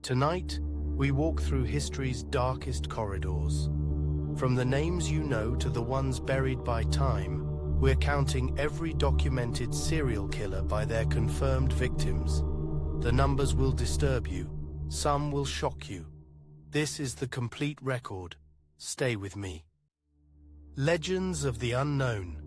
Tonight, we walk through history's darkest corridors. From the names you know to the ones buried by time, we're counting every documented serial killer by their confirmed victims. The numbers will disturb you, some will shock you. This is the complete record. Stay with me. Legends of the Unknown.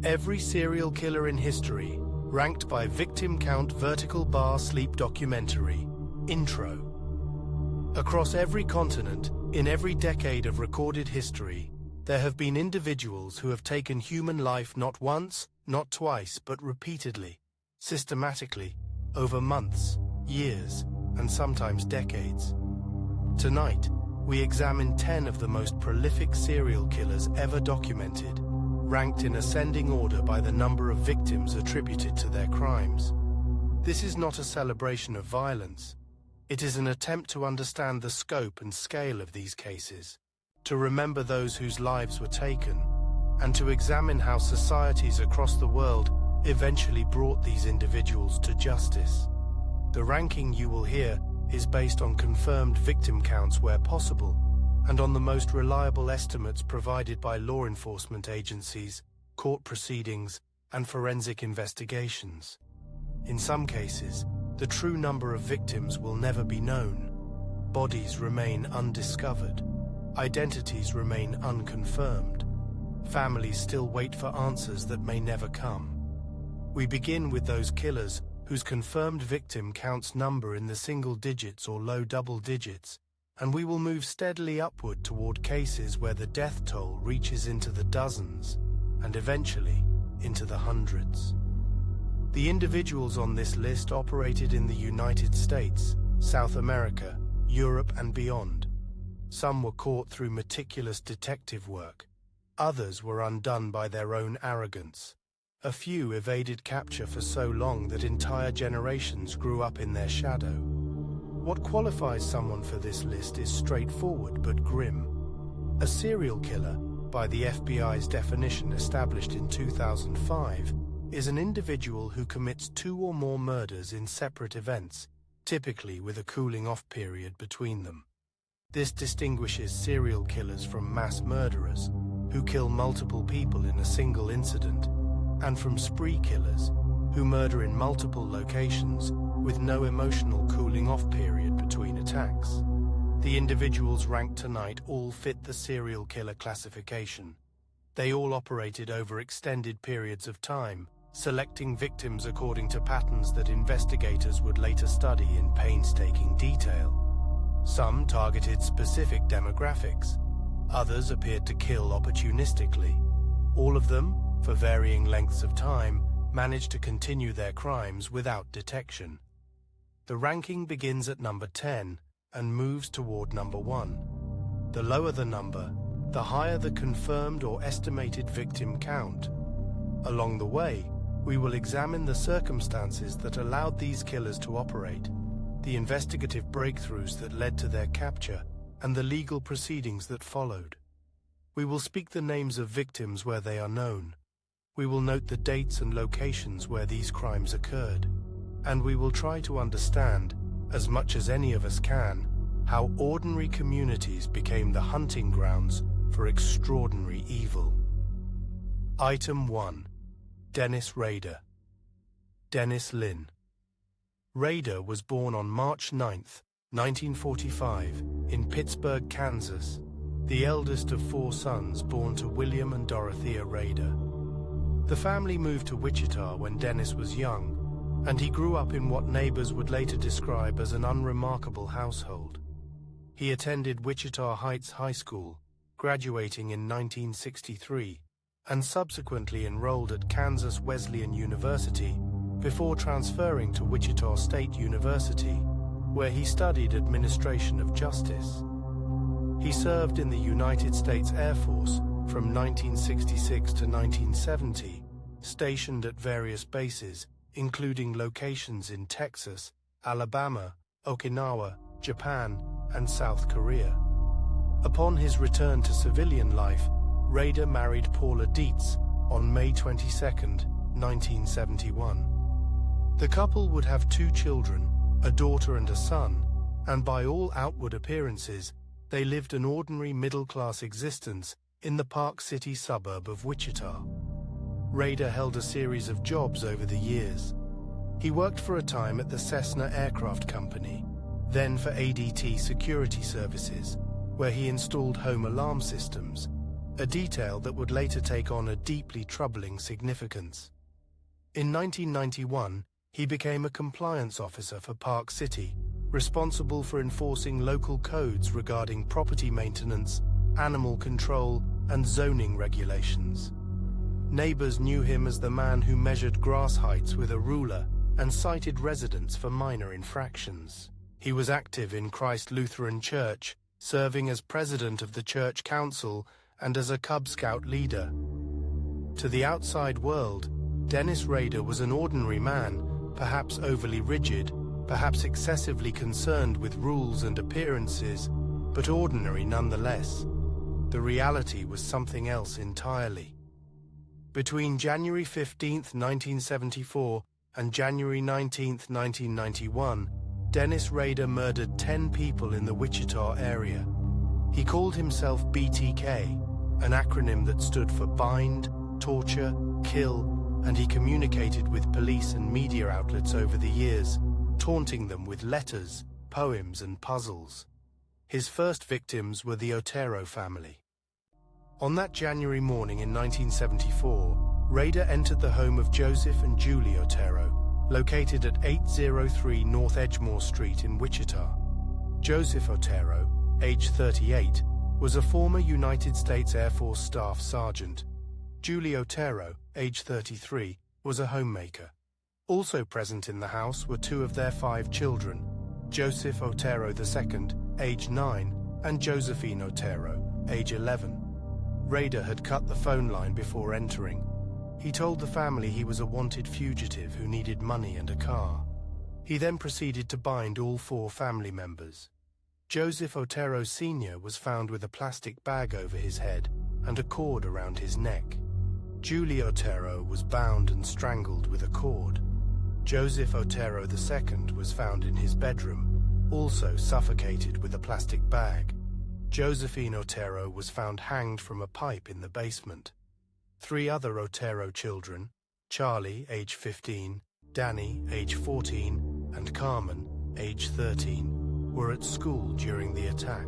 Every serial killer in history, ranked by victim count vertical bar sleep documentary. Intro. Across every continent, in every decade of recorded history, there have been individuals who have taken human life not once, not twice, but repeatedly, systematically, over months, years, and sometimes decades. Tonight, we examine 10 of the most prolific serial killers ever documented, ranked in ascending order by the number of victims attributed to their crimes. This is not a celebration of violence. It is an attempt to understand the scope and scale of these cases, to remember those whose lives were taken, and to examine how societies across the world eventually brought these individuals to justice. The ranking you will hear is based on confirmed victim counts where possible, and on the most reliable estimates provided by law enforcement agencies, court proceedings, and forensic investigations. In some cases, the true number of victims will never be known. Bodies remain undiscovered. Identities remain unconfirmed. Families still wait for answers that may never come. We begin with those killers whose confirmed victim counts number in the single digits or low double digits, and we will move steadily upward toward cases where the death toll reaches into the dozens, and eventually into the hundreds. The individuals on this list operated in the United States, South America, Europe, and beyond. Some were caught through meticulous detective work. Others were undone by their own arrogance. A few evaded capture for so long that entire generations grew up in their shadow. What qualifies someone for this list is straightforward but grim. A serial killer, by the FBI's definition established in 2005, is an individual who commits 2 or more murders in separate events, typically with a cooling-off period between them. This distinguishes serial killers from mass murderers, who kill multiple people in a single incident, and from spree killers, who murder in multiple locations with no emotional cooling-off period between attacks. The individuals ranked tonight all fit the serial killer classification. They all operated over extended periods of time, selecting victims according to patterns that investigators would later study in painstaking detail. Some targeted specific demographics. Others appeared to kill opportunistically. All of them, for varying lengths of time, managed to continue their crimes without detection. The ranking begins at number 10 and moves toward number 1. The lower the number, the higher the confirmed or estimated victim count. Along the way, we will examine the circumstances that allowed these killers to operate, the investigative breakthroughs that led to their capture, and the legal proceedings that followed. We will speak the names of victims where they are known. We will note the dates and locations where these crimes occurred. And we will try to understand, as much as any of us can, how ordinary communities became the hunting grounds for extraordinary evil. Item 1. Dennis Rader. Dennis Lynn. Rader was born on March 9, 1945, in Pittsburgh, Kansas, the eldest of 4 sons born to William and Dorothea Rader. The family moved to Wichita when Dennis was young, and he grew up in what neighbors would later describe as an unremarkable household. He attended Wichita Heights High School, graduating in 1963, and subsequently enrolled at Kansas Wesleyan University before transferring to Wichita State University, where he studied administration of justice. He served in the United States Air Force from 1966 to 1970, stationed at various bases, including locations in Texas, Alabama, Okinawa, Japan, and South Korea. Upon his return to civilian life, Rader married Paula Dietz on May 22, 1971. The couple would have 2 children, a daughter and a son, and by all outward appearances, they lived an ordinary middle-class existence in the Park City suburb of Wichita. Rader held a series of jobs over the years. He worked for a time at the Cessna Aircraft Company, then for ADT Security Services, where he installed home alarm systems, a detail that would later take on a deeply troubling significance. In 1991, he became a compliance officer for Park City, responsible for enforcing local codes regarding property maintenance, animal control, and zoning regulations. Neighbors knew him as the man who measured grass heights with a ruler and cited residents for minor infractions. He was active in Christ Lutheran Church, serving as president of the church council and as a Cub Scout leader. To the outside world, Dennis Rader was an ordinary man, perhaps overly rigid, perhaps excessively concerned with rules and appearances, but ordinary nonetheless. The reality was something else entirely. Between January 15, 1974 and January 19, 1991, Dennis Rader murdered 10 people in the Wichita area. He called himself BTK, an acronym that stood for bind, torture, kill, and he communicated with police and media outlets over the years, taunting them with letters, poems, and puzzles. His first victims were the Otero family. On that January morning in 1974, Rader entered the home of Joseph and Julie Otero, located at 803 North Edgemore Street in Wichita. Joseph Otero, age 38, was a former United States Air Force Staff Sergeant. Julie Otero, age 33, was a homemaker. Also present in the house were two of their 5 children, Joseph Otero II, age 9, and Josephine Otero, age 11. Rader had cut the phone line before entering. He told the family he was a wanted fugitive who needed money and a car. He then proceeded to bind all 4 family members. Joseph Otero Sr. was found with a plastic bag over his head and a cord around his neck. Julie Otero was bound and strangled with a cord. Joseph Otero II was found in his bedroom, also suffocated with a plastic bag. Josephine Otero was found hanged from a pipe in the basement. 3 other Otero children, Charlie, age 15, Danny, age 14, and Carmen, age 13, were at school during the attack.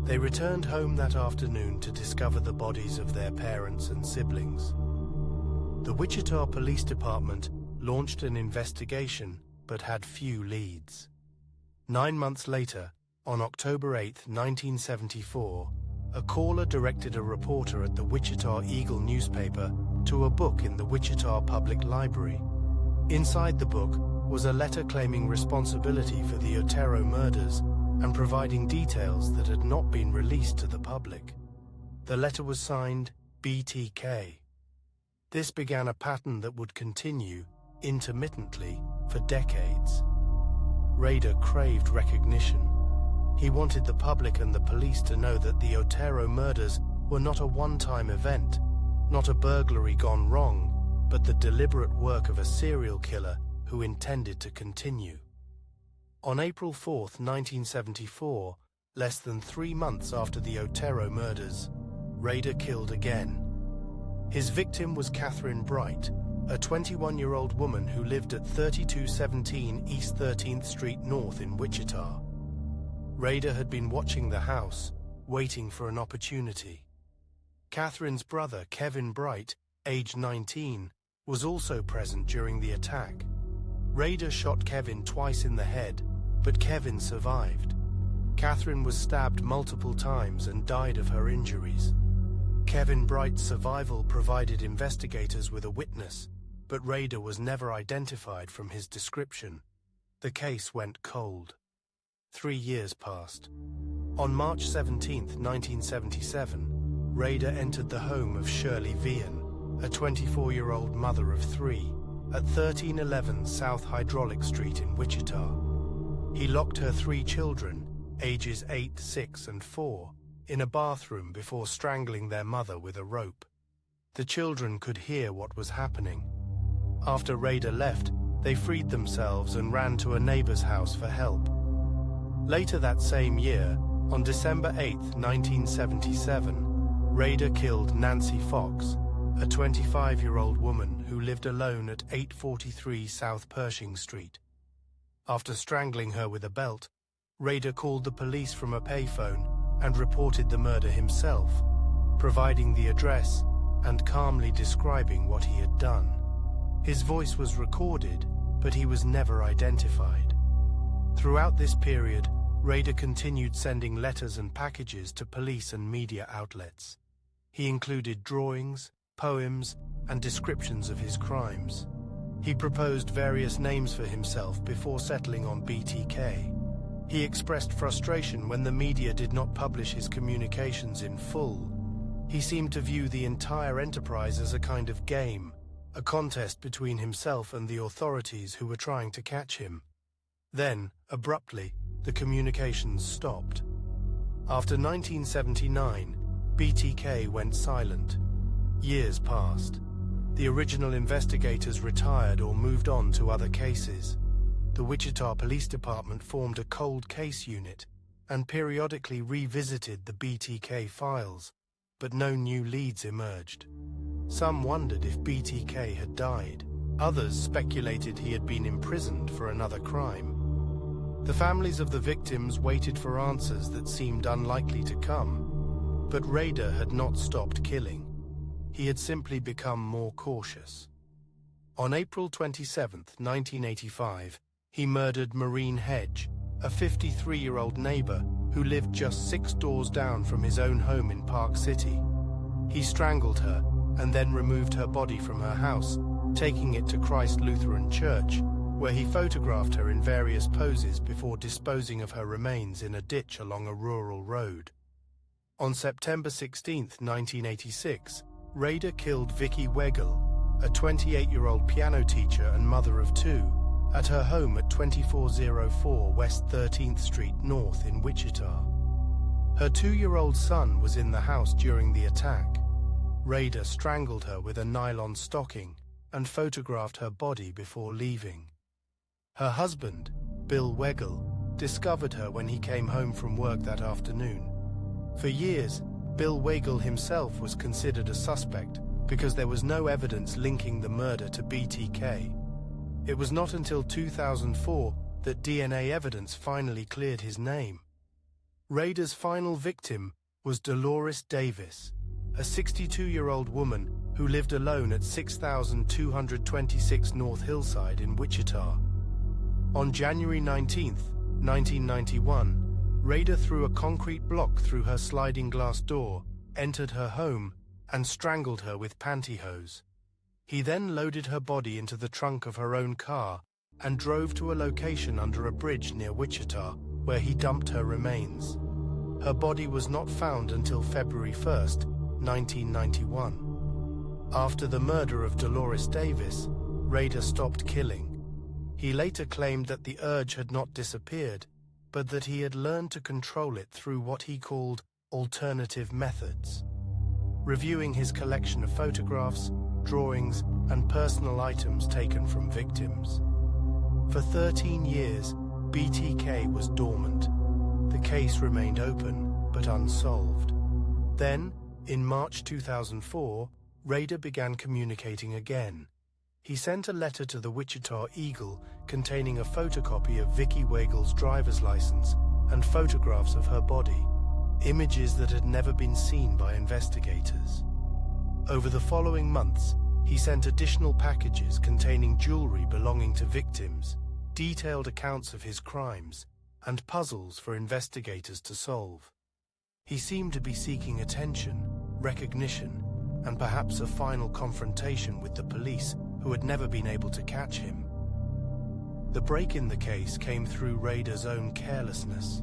They returned home that afternoon to discover the bodies of their parents and siblings. The Wichita Police Department launched an investigation but had few leads. 9 months later, on October 8, 1974, a caller directed a reporter at the Wichita Eagle newspaper to a book in the Wichita Public Library. Inside the book was a letter claiming responsibility for the Otero murders and providing details that had not been released to the public. The letter was signed BTK. This began a pattern that would continue, intermittently, for decades. Rader craved recognition. He wanted the public and the police to know that the Otero murders were not a one-time event, not a burglary gone wrong, but the deliberate work of a serial killer who intended to continue. On April 4, 1974, less than 3 months after the Otero murders, Rader killed again. His victim was Catherine Bright, a 21-year-old woman who lived at 3217 East 13th Street North in Wichita. Rader had been watching the house, waiting for an opportunity. Catherine's brother, Kevin Bright, age 19, was also present during the attack. Rader shot Kevin twice in the head, but Kevin survived. Catherine was stabbed multiple times and died of her injuries. Kevin Bright's survival provided investigators with a witness, but Rader was never identified from his description. The case went cold. 3 years passed. On March 17, 1977, Rader entered the home of Shirley Vian, a 24-year-old mother of 3, at 1311 South Hydraulic Street in Wichita. He locked her 3 children, ages 8, 6, and 4, in a bathroom before strangling their mother with a rope. The children could hear what was happening. After Rader left, they freed themselves and ran to a neighbor's house for help. Later that same year, on December 8, 1977, Rader killed Nancy Fox, a 25-year-old woman who lived alone at 843 South Pershing Street. After strangling her with a belt, Rader called the police from a payphone and reported the murder himself, providing the address and calmly describing what he had done. His voice was recorded, but he was never identified. Throughout this period, Rader continued sending letters and packages to police and media outlets. He included drawings, poems, and descriptions of his crimes. He proposed various names for himself before settling on BTK. He expressed frustration when the media did not publish his communications in full. He seemed to view the entire enterprise as a kind of game, a contest between himself and the authorities who were trying to catch him. Then, abruptly, the communications stopped. After 1979, BTK went silent. Years passed. The original investigators retired or moved on to other cases. The Wichita Police Department formed a cold case unit and periodically revisited the BTK files, but no new leads emerged. Some wondered if BTK had died. Others speculated he had been imprisoned for another crime. The families of the victims waited for answers that seemed unlikely to come, but Rader had not stopped killing. He had simply become more cautious. On April 27, 1985, he murdered Maureen Hedge, a 53-year-old neighbor who lived just 6 doors down from his own home in Park City. He strangled her and then removed her body from her house, taking it to Christ Lutheran Church, where he photographed her in various poses before disposing of her remains in a ditch along a rural road. On September 16, 1986, Rader killed Vicki Weigel, a 28-year-old piano teacher and mother of 2, at her home at 2404 West 13th Street North in Wichita. Her 2-year-old son was in the house during the attack. Rader strangled her with a nylon stocking and photographed her body before leaving. Her husband, Bill Weigel, discovered her when he came home from work that afternoon. For years, Bill Weigel himself was considered a suspect because there was no evidence linking the murder to BTK. It was not until 2004 that DNA evidence finally cleared his name. Rader's final victim was Dolores Davis, a 62-year-old woman who lived alone at 6226 North Hillside in Wichita. On January 19, 1991, Rader threw a concrete block through her sliding glass door, entered her home, and strangled her with pantyhose. He then loaded her body into the trunk of her own car and drove to a location under a bridge near Wichita, where he dumped her remains. Her body was not found until February 1, 1991. After the murder of Dolores Davis, Rader stopped killing. He later claimed that the urge had not disappeared, but that he had learned to control it through what he called alternative methods. Reviewing his collection of photographs, drawings, and personal items taken from victims. For 13 years, BTK was dormant. The case remained open, but unsolved. Then, in March 2004, Rader began communicating again. He sent a letter to the Wichita Eagle containing a photocopy of Vicki Weigel's driver's license and photographs of her body, images that had never been seen by investigators. Over the following months, he sent additional packages containing jewelry belonging to victims, detailed accounts of his crimes, and puzzles for investigators to solve. He seemed to be seeking attention, recognition, and perhaps a final confrontation with the police who had never been able to catch him. The break in the case came through Rader's own carelessness.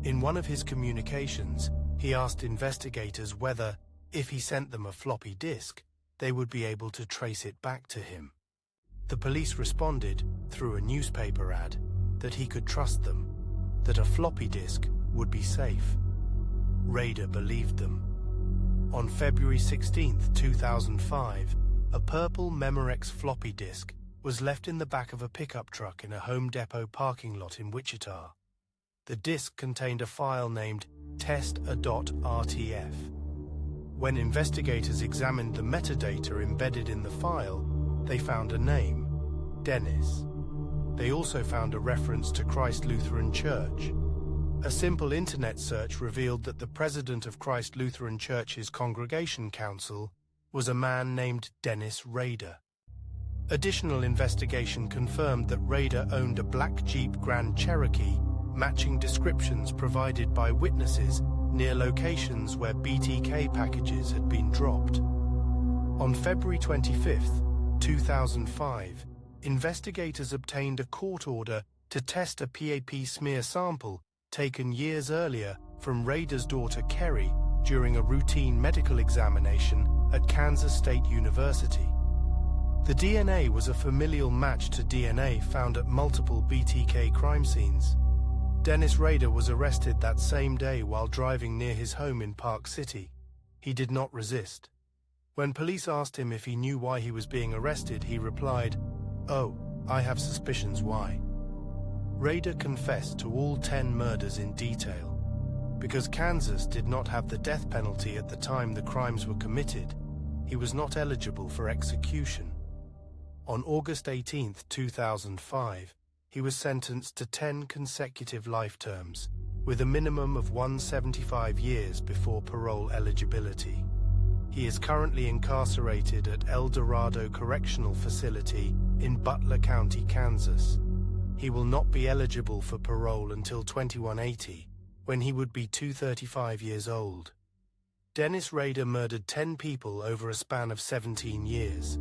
In one of his communications, he asked investigators whether, if he sent them a floppy disk, they would be able to trace it back to him. The police responded, through a newspaper ad, that he could trust them, that a floppy disk would be safe. Rader believed them. On February 16, 2005, a purple Memorex floppy disk was left in the back of a pickup truck in a Home Depot parking lot in Wichita. The disk contained a file named test.rtf. When investigators examined the metadata embedded in the file, they found a name, Dennis. They also found a reference to Christ Lutheran Church. A simple internet search revealed that the president of Christ Lutheran Church's Congregation Council was a man named Dennis Rader. Additional investigation confirmed that Rader owned a black Jeep Grand Cherokee, matching descriptions provided by witnesses near locations where BTK packages had been dropped. On February 25, 2005, investigators obtained a court order to test a PAP smear sample taken years earlier from Rader's daughter Kerry during a routine medical examination at Kansas State University. The DNA was a familial match to DNA found at multiple BTK crime scenes. Dennis Rader was arrested that same day while driving near his home in Park City. He did not resist. When police asked him if he knew why he was being arrested, he replied, "Oh, I have suspicions why." Rader confessed to all 10 murders in detail. Because Kansas did not have the death penalty at the time the crimes were committed, he was not eligible for execution. On August 18, 2005, he was sentenced to 10 consecutive life terms, with a minimum of 175 years before parole eligibility. He is currently incarcerated at El Dorado Correctional Facility in Butler County, Kansas. He will not be eligible for parole until 2180, when he would be 235 years old. Dennis Rader murdered 10 people over a span of 17 years.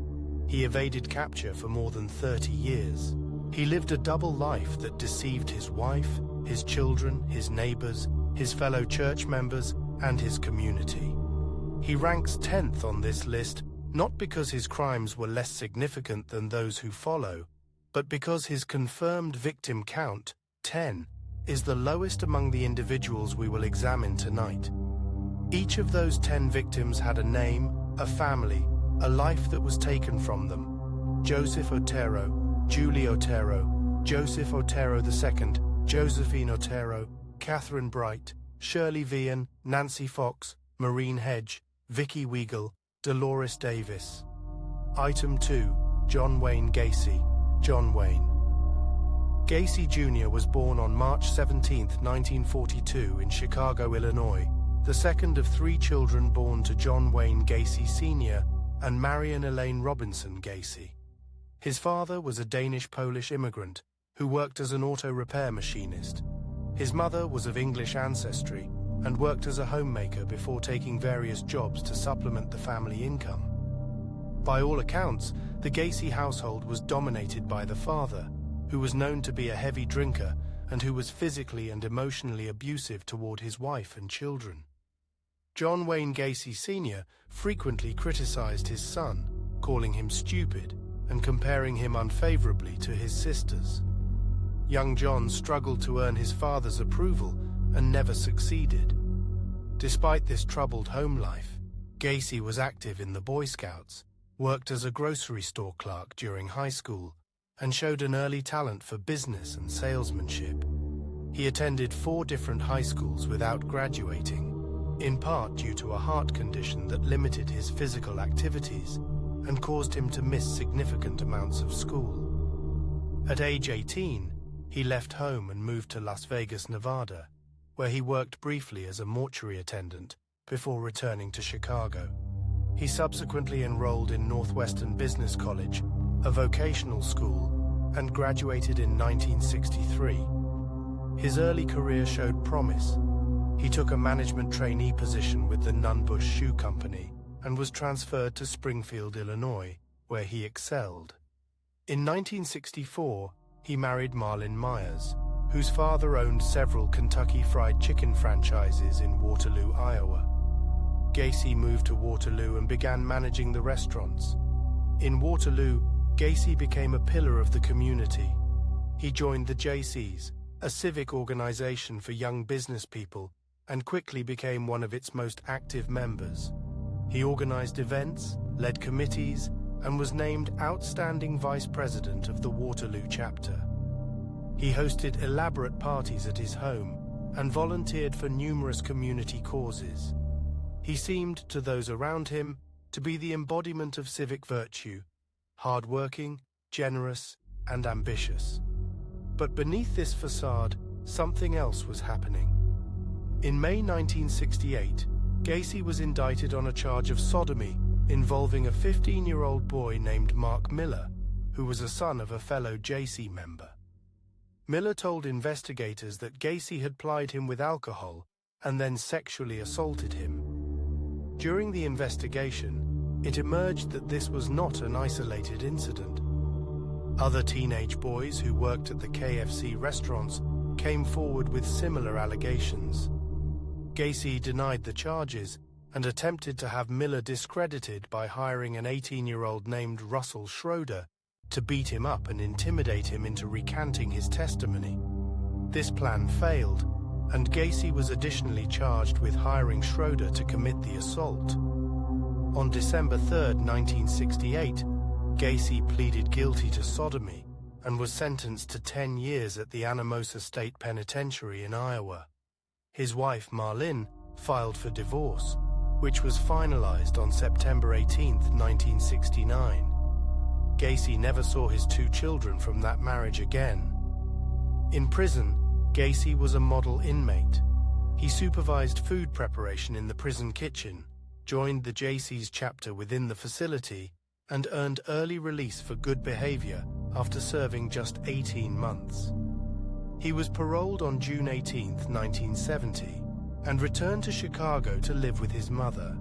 He evaded capture for more than 30 years. He lived a double life that deceived his wife, his children, his neighbors, his fellow church members, and his community. He ranks 10th on this list, not because his crimes were less significant than those who follow, but because his confirmed victim count, 10, is the lowest among the individuals we will examine tonight. Each of those 10 victims had a name, a family, a life that was taken from them. Joseph Otero, Julie Otero, Joseph Otero II, Josephine Otero, Catherine Bright, Shirley Vian, Nancy Fox, Maureen Hedge, Vicky Weigel, Dolores Davis. Item 2. John Wayne Gacy. John Wayne Gacy Jr. was born on March 17, 1942 in Chicago, Illinois, the second of 3 children born to John Wayne Gacy Sr. and Marion Elaine Robinson Gacy. His father was a Danish-Polish immigrant who worked as an auto repair machinist. His mother was of English ancestry and worked as a homemaker before taking various jobs to supplement the family income. By all accounts, the Gacy household was dominated by the father, who was known to be a heavy drinker and who was physically and emotionally abusive toward his wife and children. John Wayne Gacy Sr. frequently criticized his son, calling him stupid and comparing him unfavorably to his sisters. Young John struggled to earn his father's approval and never succeeded. Despite this troubled home life, Gacy was active in the Boy Scouts, worked as a grocery store clerk during high school, and showed an early talent for business and salesmanship. He attended 4 different high schools without graduating, in part due to a heart condition that limited his physical activities and caused him to miss significant amounts of school. At age 18, he left home and moved to Las Vegas, Nevada, where he worked briefly as a mortuary attendant before returning to Chicago. He subsequently enrolled in Northwestern Business College, a vocational school, and graduated in 1963. His early career showed promise. He took a management trainee position with the Nunn-Bush Shoe Company and was transferred to Springfield, Illinois, where he excelled. In 1964, he married Marlyn Myers, whose father owned several Kentucky Fried Chicken franchises in Waterloo, Iowa. Gacy moved to Waterloo and began managing the restaurants. In Waterloo, Gacy became a pillar of the community. He joined the JCs, a civic organization for young business people, and quickly became one of its most active members. He organized events, led committees, and was named Outstanding Vice President of the Waterloo chapter. He hosted elaborate parties at his home, and volunteered for numerous community causes. He seemed, to those around him, to be the embodiment of civic virtue, hard-working, generous, and ambitious. But beneath this facade, something else was happening. In May 1968, Gacy was indicted on a charge of sodomy involving a 15-year-old boy named Mark Miller, who was a son of a fellow JC member. Miller told investigators that Gacy had plied him with alcohol and then sexually assaulted him. During the investigation, it emerged that this was not an isolated incident. Other teenage boys who worked at the KFC restaurants came forward with similar allegations. Gacy denied the charges and attempted to have Miller discredited by hiring an 18-year-old named Russell Schroeder to beat him up and intimidate him into recanting his testimony. This plan failed, and Gacy was additionally charged with hiring Schroeder to commit the assault. On December 3, 1968, Gacy pleaded guilty to sodomy and was sentenced to 10 years at the Anamosa State Penitentiary in Iowa. His wife, Marlene, filed for divorce, which was finalized on September 18, 1969. Gacy never saw his 2 children from that marriage again. In prison, Gacy was a model inmate. He supervised food preparation in the prison kitchen, joined the JC's chapter within the facility, and earned early release for good behavior after serving just 18 months. He was paroled on June 18, 1970, and returned to Chicago to live with his mother.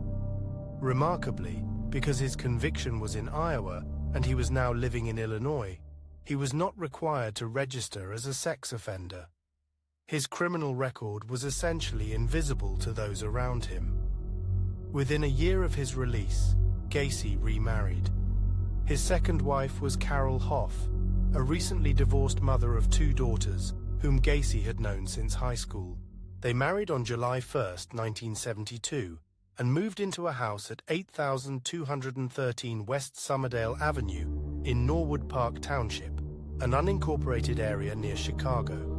Remarkably, because his conviction was in Iowa and he was now living in Illinois, he was not required to register as a sex offender. His criminal record was essentially invisible to those around him. Within a year of his release, Gacy remarried. His second wife was Carol Hoff, a recently divorced mother of 2 daughters, whom Gacy had known since high school. They married on July 1, 1972, and moved into a house at 8213 West Summerdale Avenue in Norwood Park Township, an unincorporated area near Chicago.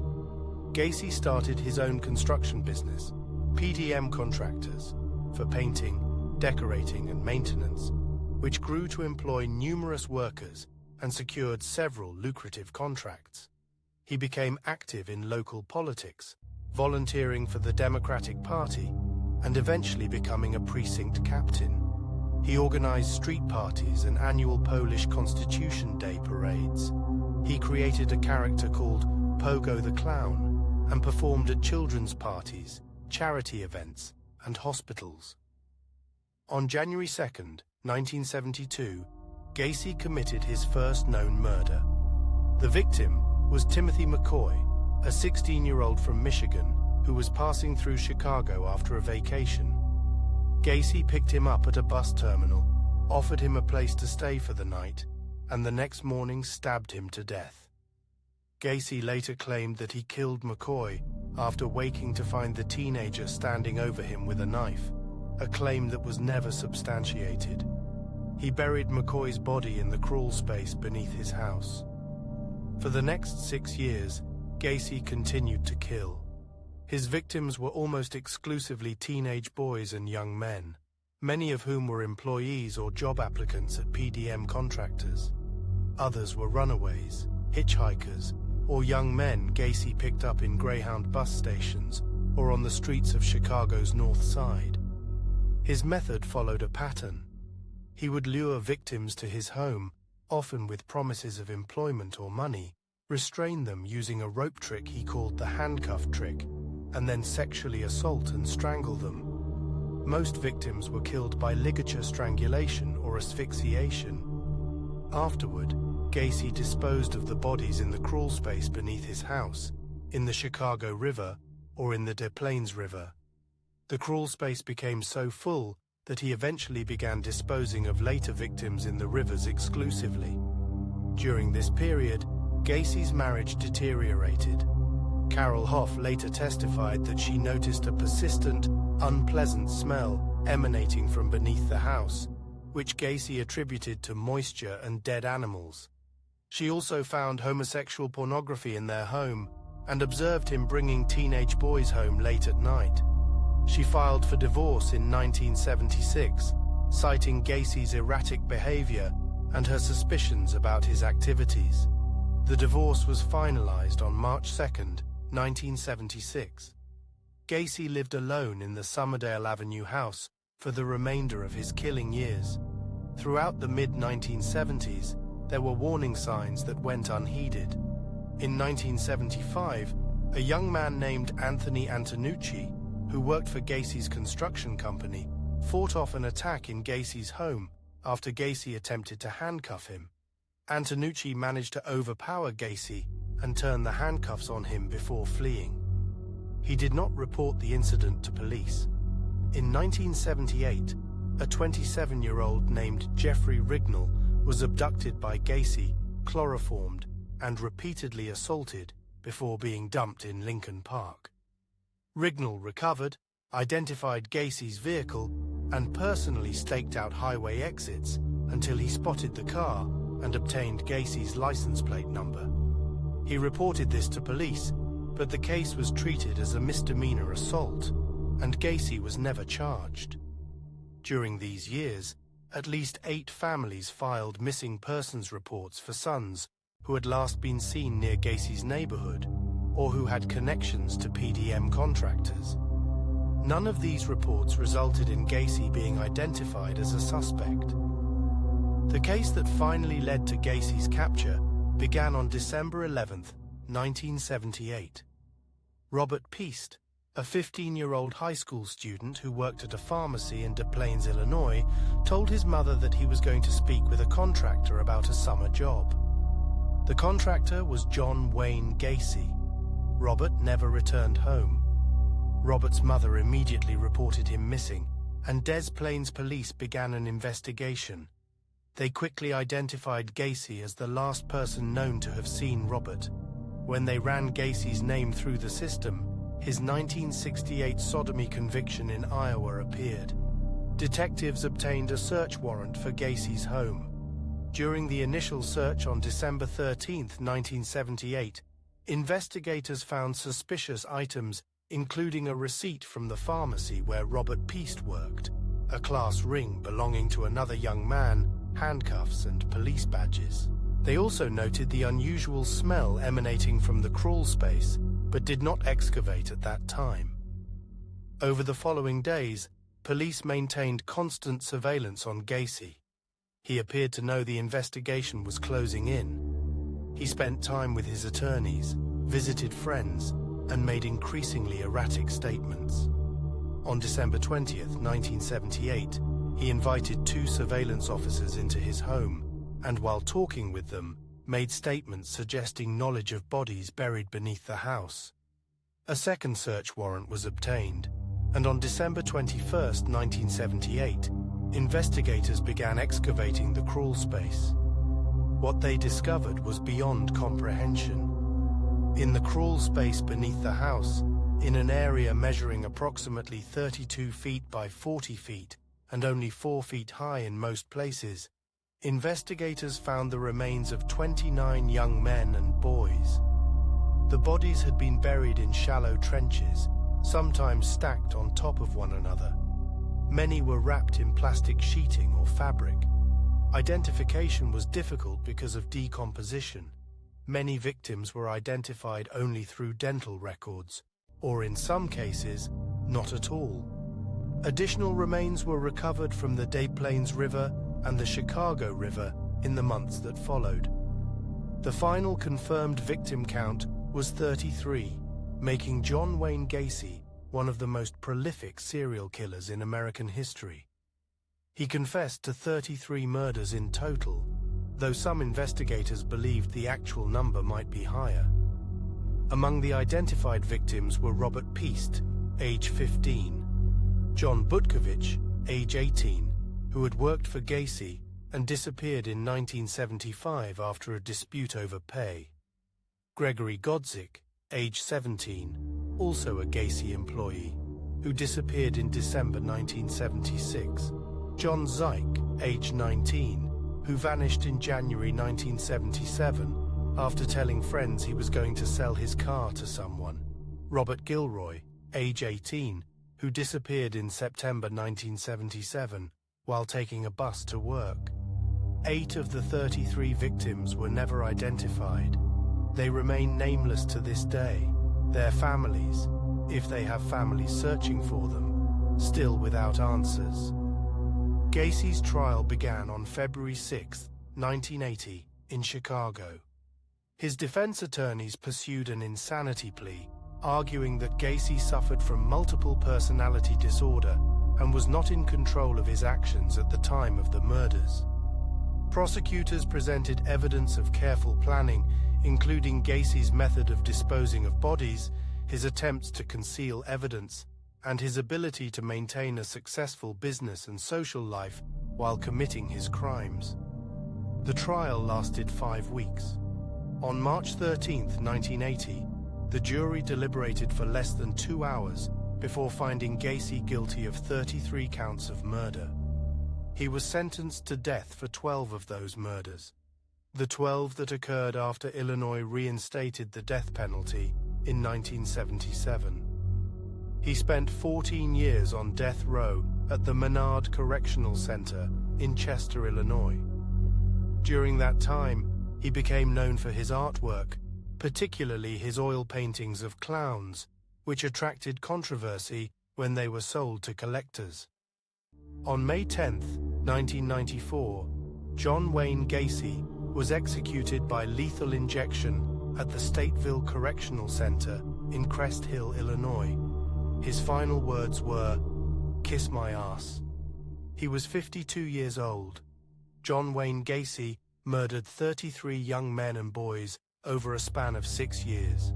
Gacy started his own construction business, PDM Contractors, for painting, decorating, and maintenance, which grew to employ numerous workers and secured several lucrative contracts. He became active in local politics, volunteering for the Democratic Party, and eventually becoming a precinct captain. He organized street parties and annual Polish Constitution Day parades. He created a character called Pogo the Clown and performed at children's parties, charity events, and hospitals. On January 2, 1972, Gacy committed his first known murder. The victim was Timothy McCoy, a 16-year-old from Michigan who was passing through Chicago after a vacation. Gacy picked him up at a bus terminal, offered him a place to stay for the night, and the next morning stabbed him to death. Gacy later claimed that he killed McCoy after waking to find the teenager standing over him with a knife, a claim that was never substantiated. He buried McCoy's body in the crawl space beneath his house. For the next 6 years, Gacy continued to kill. His victims were almost exclusively teenage boys and young men, many of whom were employees or job applicants at PDM Contractors. Others were runaways, hitchhikers, or young men Gacy picked up in Greyhound bus stations or on the streets of Chicago's North Side. His method followed a pattern. He would lure victims to his home, often with promises of employment or money, restrain them using a rope trick he called the handcuff trick, and then sexually assault and strangle them. Most victims were killed by ligature strangulation or asphyxiation. Afterward, Gacy disposed of the bodies in the crawl space beneath his house, in the Chicago River, or in the Des Plaines River. The crawl space became so full that he eventually began disposing of later victims in the rivers exclusively. During this period, Gacy's marriage deteriorated. Carol Hoff later testified that she noticed a persistent, unpleasant smell emanating from beneath the house, which Gacy attributed to moisture and dead animals. She also found homosexual pornography in their home and observed him bringing teenage boys home late at night. She filed for divorce in 1976, citing Gacy's erratic behavior and her suspicions about his activities. The divorce was finalized on March 2, 1976. Gacy lived alone in the Somerdale Avenue house for the remainder of his killing years. Throughout the mid-1970s, there were warning signs that went unheeded. In 1975, a young man named Anthony Antonucci, who worked for Gacy's construction company, fought off an attack in Gacy's home after Gacy attempted to handcuff him. Antonucci managed to overpower Gacy and turn the handcuffs on him before fleeing. He did not report the incident to police. In 1978, a 27-year-old named Jeffrey Rignall was abducted by Gacy, chloroformed, and repeatedly assaulted before being dumped in Lincoln Park. Rignall recovered, identified Gacy's vehicle, and personally staked out highway exits until he spotted the car and obtained Gacy's license plate number. He reported this to police, but the case was treated as a misdemeanor assault, and Gacy was never charged. During these years, at least 8 families filed missing persons reports for sons who had last been seen near Gacy's neighborhood or who had connections to PDM contractors. None of these reports resulted in Gacy being identified as a suspect. The case that finally led to Gacy's capture began on December 11, 1978. Robert Peast, a 15-year-old high school student who worked at a pharmacy in Des Plaines, Illinois, told his mother that he was going to speak with a contractor about a summer job. The contractor was John Wayne Gacy. Robert never returned home. Robert's mother immediately reported him missing, and Des Plaines police began an investigation. They quickly identified Gacy as the last person known to have seen Robert. When they ran Gacy's name through the system, his 1968 sodomy conviction in Iowa appeared. Detectives obtained a search warrant for Gacy's home. During the initial search on December 13, 1978, investigators found suspicious items, including a receipt from the pharmacy where Robert Peast worked, a class ring belonging to another young man, handcuffs, and police badges. They also noted the unusual smell emanating from the crawl space, but did not excavate at that time. Over the following days, police maintained constant surveillance on Gacy. He appeared to know the investigation was closing in. He spent time with his attorneys, visited friends, and made increasingly erratic statements. On December 20, 1978, he invited 2 surveillance officers into his home, and while talking with them, made statements suggesting knowledge of bodies buried beneath the house. A second search warrant was obtained, and on December 21, 1978, investigators began excavating the crawl space. What they discovered was beyond comprehension. In the crawl space beneath the house, in an area measuring approximately 32 feet by 40 feet and only 4 feet high in most places, investigators found the remains of 29 young men and boys. The bodies had been buried in shallow trenches, sometimes stacked on top of one another. Many were wrapped in plastic sheeting or fabric. Identification was difficult because of decomposition. Many victims were identified only through dental records, or in some cases, not at all. Additional remains were recovered from the Des Plaines River and the Chicago River in the months that followed. The final confirmed victim count was 33, making John Wayne Gacy one of the most prolific serial killers in American history. He confessed to 33 murders in total, though some investigators believed the actual number might be higher. Among the identified victims were Robert Peast, age 15, John Butkovich, age 18, who had worked for Gacy and disappeared in 1975 after a dispute over pay, Gregory Godzik, age 17, also a Gacy employee, who disappeared in December 1976, John Zyke, age 19, who vanished in January 1977 after telling friends he was going to sell his car to someone. Robert Gilroy, age 18, who disappeared in September 1977 while taking a bus to work. 8 of the 33 victims were never identified. They remain nameless to this day, their families, if they have families searching for them, still without answers. Gacy's trial began on February 6, 1980, in Chicago. His defense attorneys pursued an insanity plea, arguing that Gacy suffered from multiple personality disorder and was not in control of his actions at the time of the murders. Prosecutors presented evidence of careful planning, including Gacy's method of disposing of bodies, his attempts to conceal evidence, and his ability to maintain a successful business and social life while committing his crimes. The trial lasted 5 weeks. On March 13, 1980, the jury deliberated for less than 2 hours before finding Gacy guilty of 33 counts of murder. He was sentenced to death for 12 of those murders, the 12 that occurred after Illinois reinstated the death penalty in 1977. He spent 14 years on death row at the Menard Correctional Center in Chester, Illinois. During that time, he became known for his artwork, particularly his oil paintings of clowns, which attracted controversy when they were sold to collectors. On May 10, 1994, John Wayne Gacy was executed by lethal injection at the Stateville Correctional Center in Crest Hill, Illinois. His final words were, "Kiss my ass." He was 52 years old. John Wayne Gacy murdered 33 young men and boys over a span of 6 years.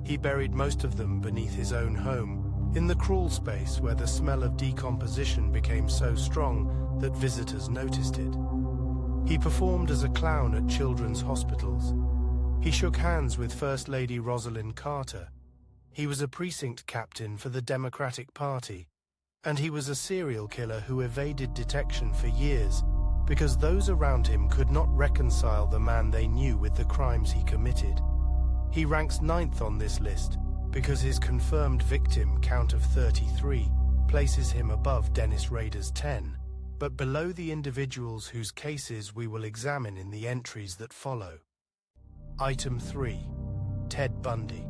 He buried most of them beneath his own home, in the crawl space where the smell of decomposition became so strong that visitors noticed it. He performed as a clown at children's hospitals. He shook hands with First Lady Rosalind Carter. He was a precinct captain for the Democratic Party, and he was a serial killer who evaded detection for years because those around him could not reconcile the man they knew with the crimes he committed. He ranks 9th on this list because his confirmed victim count of 33 places him above Dennis Rader's 10, but below the individuals whose cases we will examine in the entries that follow. Item 3. Ted Bundy.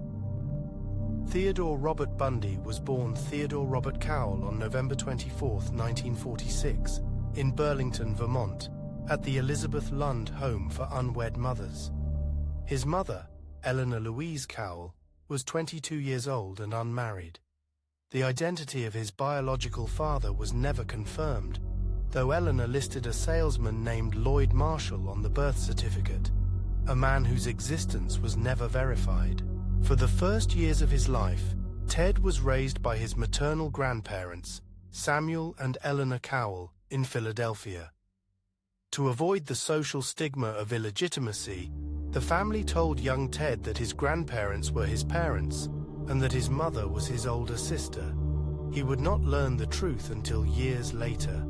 Theodore Robert Bundy was born Theodore Robert Cowell on November 24, 1946, in Burlington, Vermont, at the Elizabeth Lund Home for Unwed Mothers. His mother, Eleanor Louise Cowell, was 22 years old and unmarried. The identity of his biological father was never confirmed, though Eleanor listed a salesman named Lloyd Marshall on the birth certificate, a man whose existence was never verified. For the first years of his life, Ted was raised by his maternal grandparents, Samuel and Eleanor Cowell, in Philadelphia. To avoid the social stigma of illegitimacy, the family told young Ted that his grandparents were his parents and that his mother was his older sister. He would not learn the truth until years later.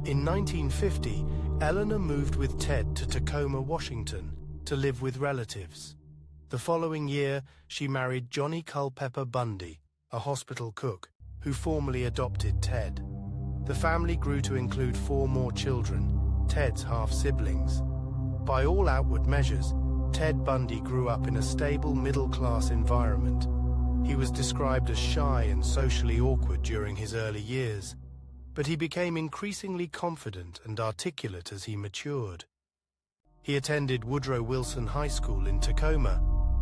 In 1950, Eleanor moved with Ted to Tacoma, Washington, to live with relatives. The following year, she married Johnny Culpepper Bundy, a hospital cook, who formally adopted Ted. The family grew to include 4 more children, Ted's half-siblings. By all outward measures, Ted Bundy grew up in a stable middle-class environment. He was described as shy and socially awkward during his early years, but he became increasingly confident and articulate as he matured. He attended Woodrow Wilson High School in Tacoma,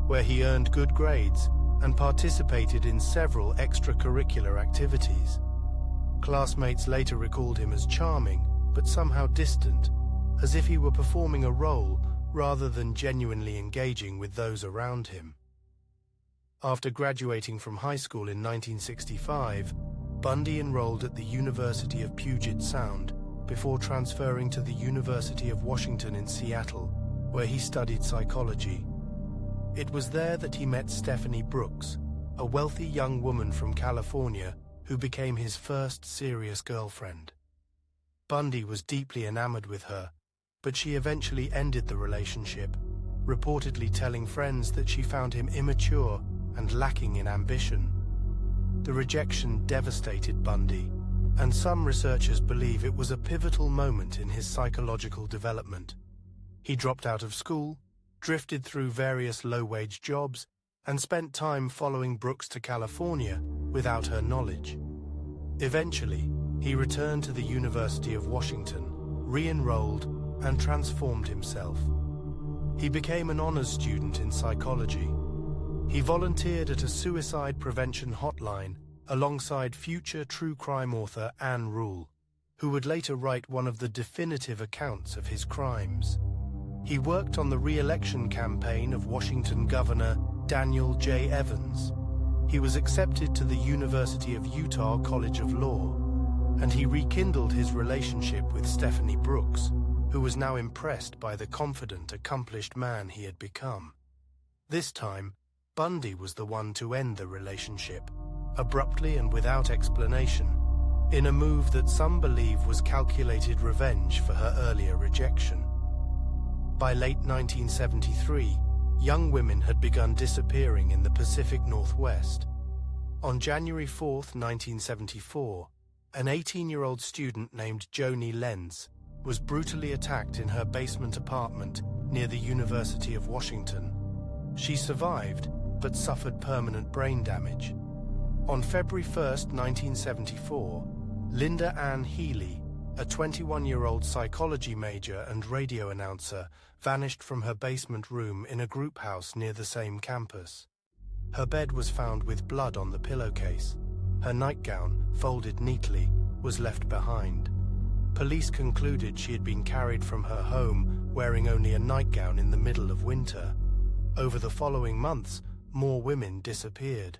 where he earned good grades and participated in several extracurricular activities. Classmates later recalled him as charming, but somehow distant, as if he were performing a role rather than genuinely engaging with those around him. After graduating from high school in 1965, Bundy enrolled at the University of Puget Sound before transferring to the University of Washington in Seattle, where he studied psychology. It was there that he met Stephanie Brooks, a wealthy young woman from California who became his first serious girlfriend. Bundy was deeply enamored with her, but she eventually ended the relationship, reportedly telling friends that she found him immature and lacking in ambition. The rejection devastated Bundy, and some researchers believe it was a pivotal moment in his psychological development. He dropped out of school, drifted through various low-wage jobs, and spent time following Brooks to California without her knowledge. Eventually, he returned to the University of Washington, re-enrolled, and transformed himself. He became an honors student in psychology. He volunteered at a suicide prevention hotline alongside future true crime author Ann Rule, who would later write one of the definitive accounts of his crimes. He worked on the re-election campaign of Washington Governor Daniel J. Evans. He was accepted to the University of Utah College of Law, and he rekindled his relationship with Stephanie Brooks, who was now impressed by the confident, accomplished man he had become. This time, Bundy was the one to end the relationship, abruptly and without explanation, in a move that some believe was calculated revenge for her earlier rejection. By late 1973, young women had begun disappearing in the Pacific Northwest. On January 4, 1974, an 18-year-old student named Joni Lenz was brutally attacked in her basement apartment near the University of Washington. She survived, but suffered permanent brain damage. On February 1, 1974, Linda Ann Healy, a 21-year-old psychology major and radio announcer, vanished from her basement room in a group house near the same campus. Her bed was found with blood on the pillowcase. Her nightgown, folded neatly, was left behind. Police concluded she had been carried from her home wearing only a nightgown in the middle of winter. Over the following months, more women disappeared.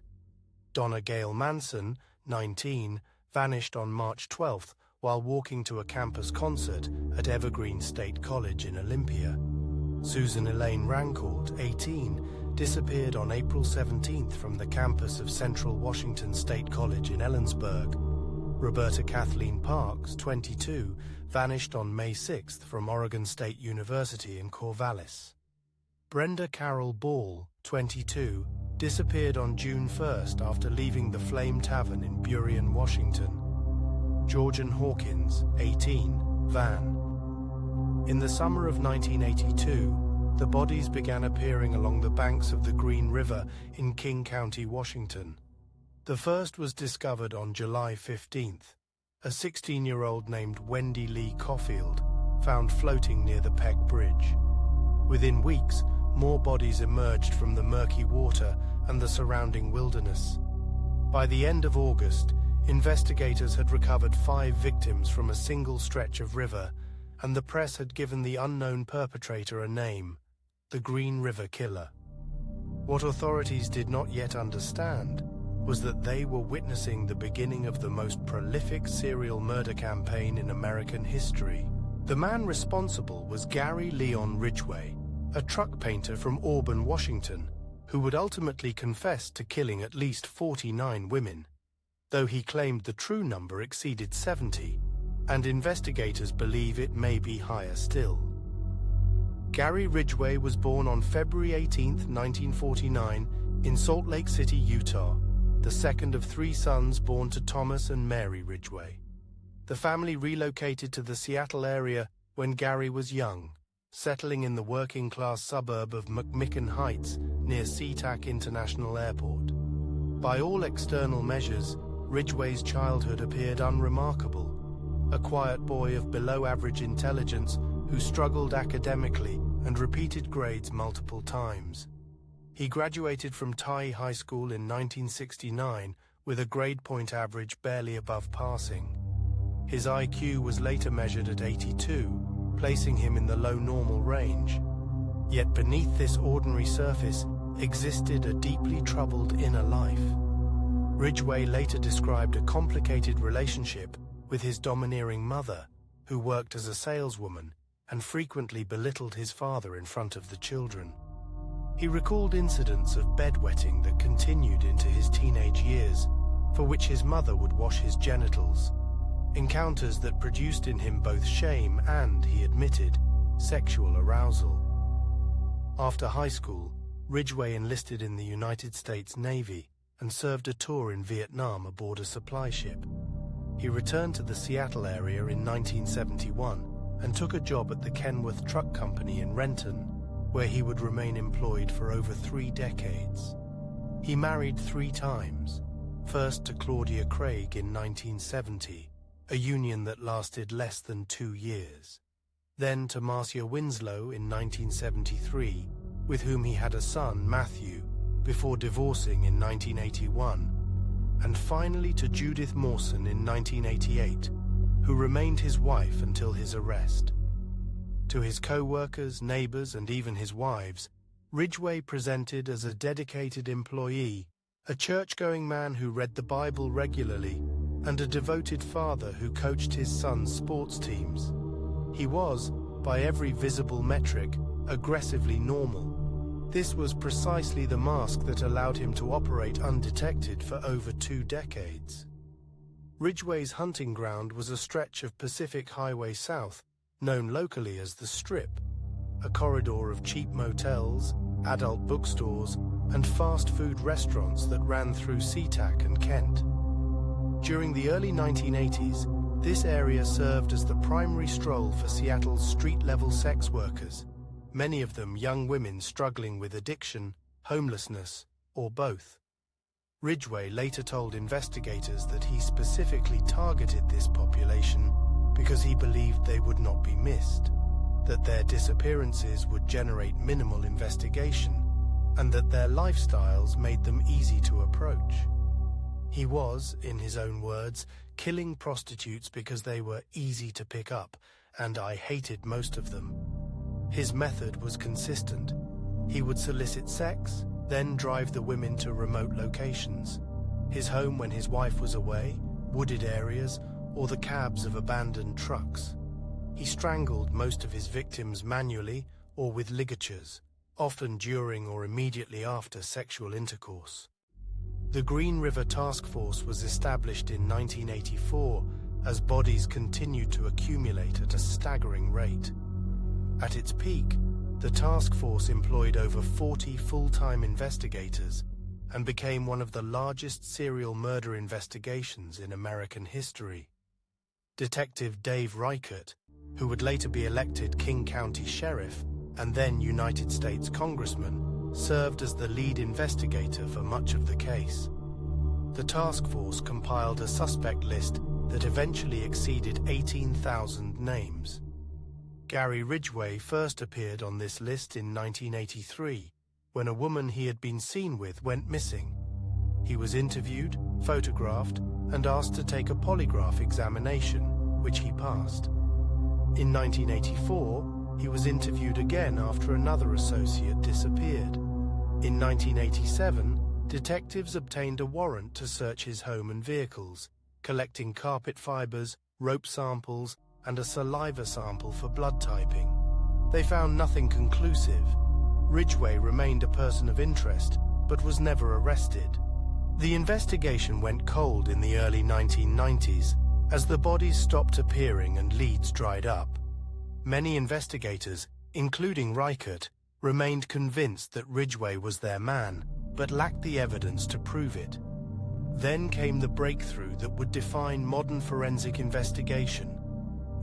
Donna Gail Manson, 19, vanished on March 12th while walking to a campus concert at Evergreen State College in Olympia. Susan Elaine Rancourt, 18, disappeared on April 17th from the campus of Central Washington State College in Ellensburg. Roberta Kathleen Parks, 22, vanished on May 6th from Oregon State University in Corvallis. Brenda Carol Ball, 22, disappeared on June 1st after leaving the Flame Tavern in Burien, Washington. Georgian Hawkins, 18, van. In the summer of 1982, the bodies began appearing along the banks of the Green River in King County, Washington. The first was discovered on July 15th. A 16-year-old named Wendy Lee Caulfield found floating near the Peck Bridge. Within weeks, more bodies emerged from the murky water and the surrounding wilderness. By the end of August, investigators had recovered 5 victims from a single stretch of river, and the press had given the unknown perpetrator a name: the Green River Killer. What authorities did not yet understand was that they were witnessing the beginning of the most prolific serial murder campaign in American history. The man responsible was Gary Leon Ridgway, a truck painter from Auburn, Washington, who would ultimately confess to killing at least 49 women, though he claimed the true number exceeded 70, and investigators believe it may be higher still. Gary Ridgway was born on February 18, 1949, in Salt Lake City, Utah, the second of 3 sons born to Thomas and Mary Ridgway. The family relocated to the Seattle area when Gary was young, settling in the working-class suburb of McMicken Heights near SeaTac International Airport. By all external measures, Ridgway's childhood appeared unremarkable. A quiet boy of below-average intelligence who struggled academically and repeated grades multiple times. He graduated from Tye High School in 1969 with a grade point average barely above passing. His IQ was later measured at 82, placing him in the low normal range. Yet beneath this ordinary surface existed a deeply troubled inner life. Ridgway later described a complicated relationship with his domineering mother, who worked as a saleswoman and frequently belittled his father in front of the children. He recalled incidents of bedwetting that continued into his teenage years, for which his mother would wash his genitals, encounters that produced in him both shame and, he admitted, sexual arousal. After high school, Ridgway enlisted in the United States Navy and served a tour in Vietnam aboard a supply ship. He returned to the Seattle area in 1971 and took a job at the Kenworth Truck Company in Renton, where he would remain employed for over 3 decades. He married 3 times, first to Claudia Craig in 1970, a union that lasted less than 2 years. Then to Marcia Winslow in 1973, with whom he had a son, Matthew, before divorcing in 1981, and finally to Judith Mawson in 1988, who remained his wife until his arrest. To his co-workers, neighbors, and even his wives, Ridgway presented as a dedicated employee, a church-going man who read the Bible regularly, and a devoted father who coached his son's sports teams. He was, by every visible metric, aggressively normal. This was precisely the mask that allowed him to operate undetected for over 2 decades. Ridgway's hunting ground was a stretch of Pacific Highway South, known locally as the Strip, a corridor of cheap motels, adult bookstores, and fast food restaurants that ran through SeaTac and Kent. During the early 1980s, this area served as the primary stroll for Seattle's street-level sex workers, many of them young women struggling with addiction, homelessness, or both. Ridgway later told investigators that he specifically targeted this population because he believed they would not be missed, that their disappearances would generate minimal investigation, and that their lifestyles made them easy to approach. He was, in his own words, killing prostitutes because they were easy to pick up, and I hated most of them. His method was consistent. He would solicit sex, then drive the women to remote locations, his home when his wife was away, wooded areas, or the cabs of abandoned trucks. He strangled most of his victims manually or with ligatures, often during or immediately after sexual intercourse. The Green River Task Force was established in 1984 as bodies continued to accumulate at a staggering rate. At its peak, the task force employed over 40 full-time investigators and became one of the largest serial murder investigations in American history. Detective Dave Reichert, who would later be elected King County Sheriff and then United States Congressman, served as the lead investigator for much of the case. The task force compiled a suspect list that eventually exceeded 18,000 names. Gary Ridgway first appeared on this list in 1983, when a woman he had been seen with went missing. He was interviewed, photographed, and asked to take a polygraph examination, which he passed. In 1984, he was interviewed again after another associate disappeared. In 1987, detectives obtained a warrant to search his home and vehicles, collecting carpet fibers, rope samples, and a saliva sample for blood typing. They found nothing conclusive. Ridgway remained a person of interest, but was never arrested. The investigation went cold in the early 1990s as the bodies stopped appearing and leads dried up. Many investigators, including Reichert, remained convinced that Ridgway was their man, but lacked the evidence to prove it. Then came the breakthrough that would define modern forensic investigation.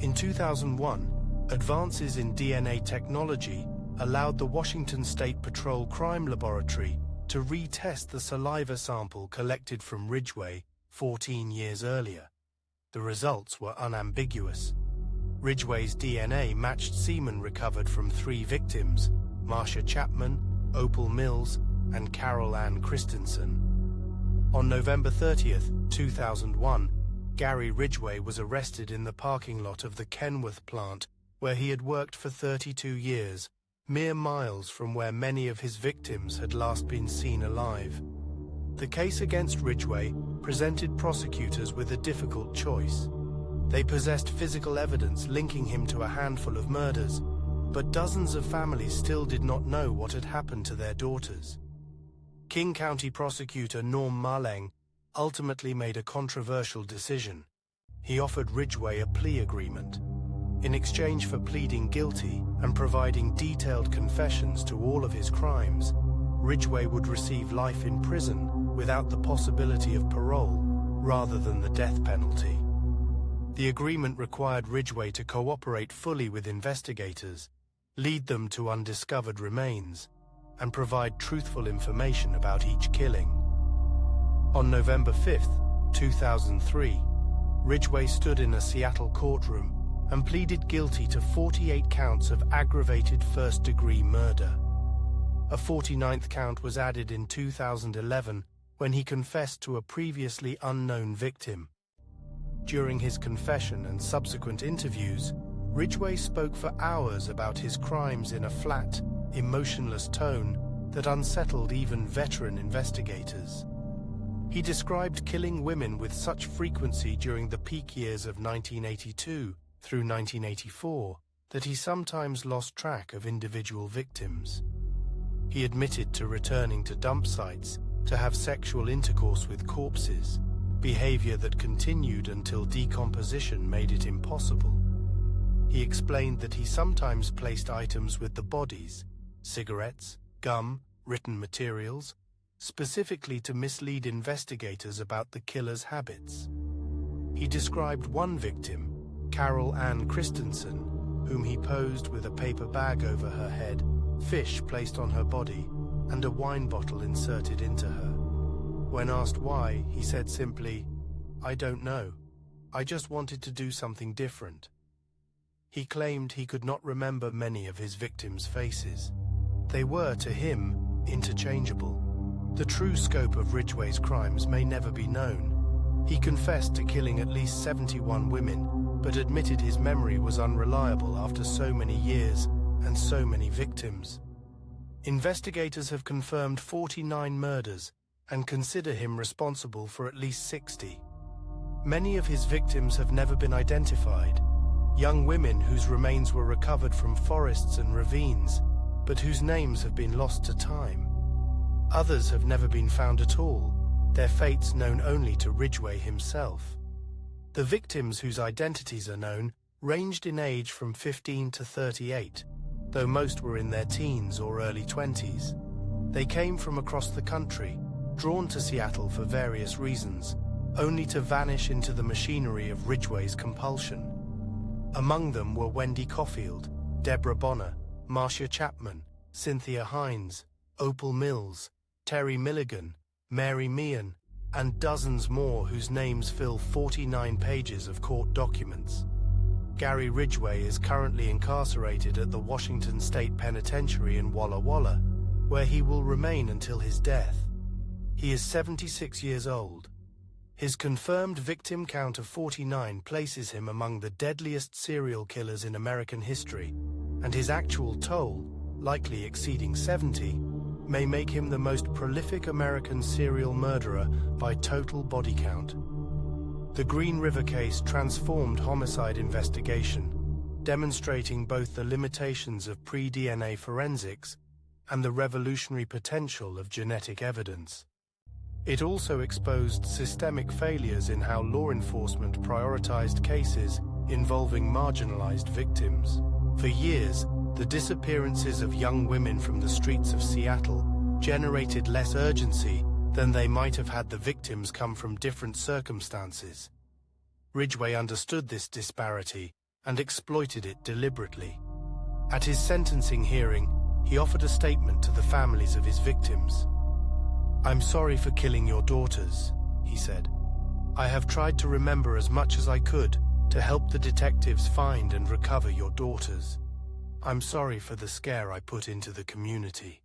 In 2001, advances in DNA technology allowed the Washington State Patrol Crime Laboratory to retest the saliva sample collected from Ridgway 14 years earlier. The results were unambiguous. Ridgway's DNA matched semen recovered from 3 victims, Marcia Chapman, Opal Mills, and Carol Ann Christensen. On November 30th, 2001, Gary Ridgway was arrested in the parking lot of the Kenworth plant, where he had worked for 32 years, mere miles from where many of his victims had last been seen alive. The case against Ridgway presented prosecutors with a difficult choice. They possessed physical evidence linking him to a handful of murders, but dozens of families still did not know what had happened to their daughters. King County prosecutor Norm Marleng ultimately made a controversial decision. He offered Ridgway a plea agreement. In exchange for pleading guilty and providing detailed confessions to all of his crimes, Ridgway would receive life in prison without the possibility of parole, rather than the death penalty. The agreement required Ridgway to cooperate fully with investigators, lead them to undiscovered remains, and provide truthful information about each killing. On November 5, 2003, Ridgway stood in a Seattle courtroom and pleaded guilty to 48 counts of aggravated first-degree murder. A 49th count was added in 2011 when he confessed to a previously unknown victim. During his confession and subsequent interviews, Ridgway spoke for hours about his crimes in a flat, emotionless tone that unsettled even veteran investigators. He described killing women with such frequency during the peak years of 1982 through 1984 that he sometimes lost track of individual victims. He admitted to returning to dump sites to have sexual intercourse with corpses, behavior that continued until decomposition made it impossible. He explained that he sometimes placed items with the bodies, cigarettes, gum, written materials, specifically to mislead investigators about the killer's habits. He described one victim, Carol Ann Christensen, whom he posed with a paper bag over her head, fish placed on her body, and a wine bottle inserted into her. When asked why, he said simply, "I don't know. I just wanted to do something different." He claimed he could not remember many of his victims' faces. They were, to him, interchangeable. The true scope of Ridgway's crimes may never be known. He confessed to killing at least 71 women, but admitted his memory was unreliable after so many years and so many victims. Investigators have confirmed 49 murders and consider him responsible for at least 60. Many of his victims have never been identified, young women whose remains were recovered from forests and ravines, but whose names have been lost to time. Others have never been found at all, their fates known only to Ridgway himself. The victims whose identities are known ranged in age from 15 to 38, though most were in their teens or early 20s. They came from across the country, drawn to Seattle for various reasons, only to vanish into the machinery of Ridgway's compulsion. Among them were Wendy Caulfield, Deborah Bonner, Marcia Chapman, Cynthia Hines, Opal Mills, Terry Milligan, Mary Meehan, and dozens more whose names fill 49 pages of court documents. Gary Ridgway is currently incarcerated at the Washington State Penitentiary in Walla Walla, where he will remain until his death. He is 76 years old. His confirmed victim count of 49 places him among the deadliest serial killers in American history, and his actual toll, likely exceeding 70, may make him the most prolific American serial murderer by total body count. The Green River case transformed homicide investigation, demonstrating both the limitations of pre-DNA forensics and the revolutionary potential of genetic evidence. It also exposed systemic failures in how law enforcement prioritized cases involving marginalized victims. For years, the disappearances of young women from the streets of Seattle generated less urgency than they might have had the victims come from different circumstances. Ridgway understood this disparity and exploited it deliberately. At his sentencing hearing, he offered a statement to the families of his victims. "I'm sorry for killing your daughters," he said. "I have tried to remember as much as I could to help the detectives find and recover your daughters. I'm sorry for the scare I put into the community."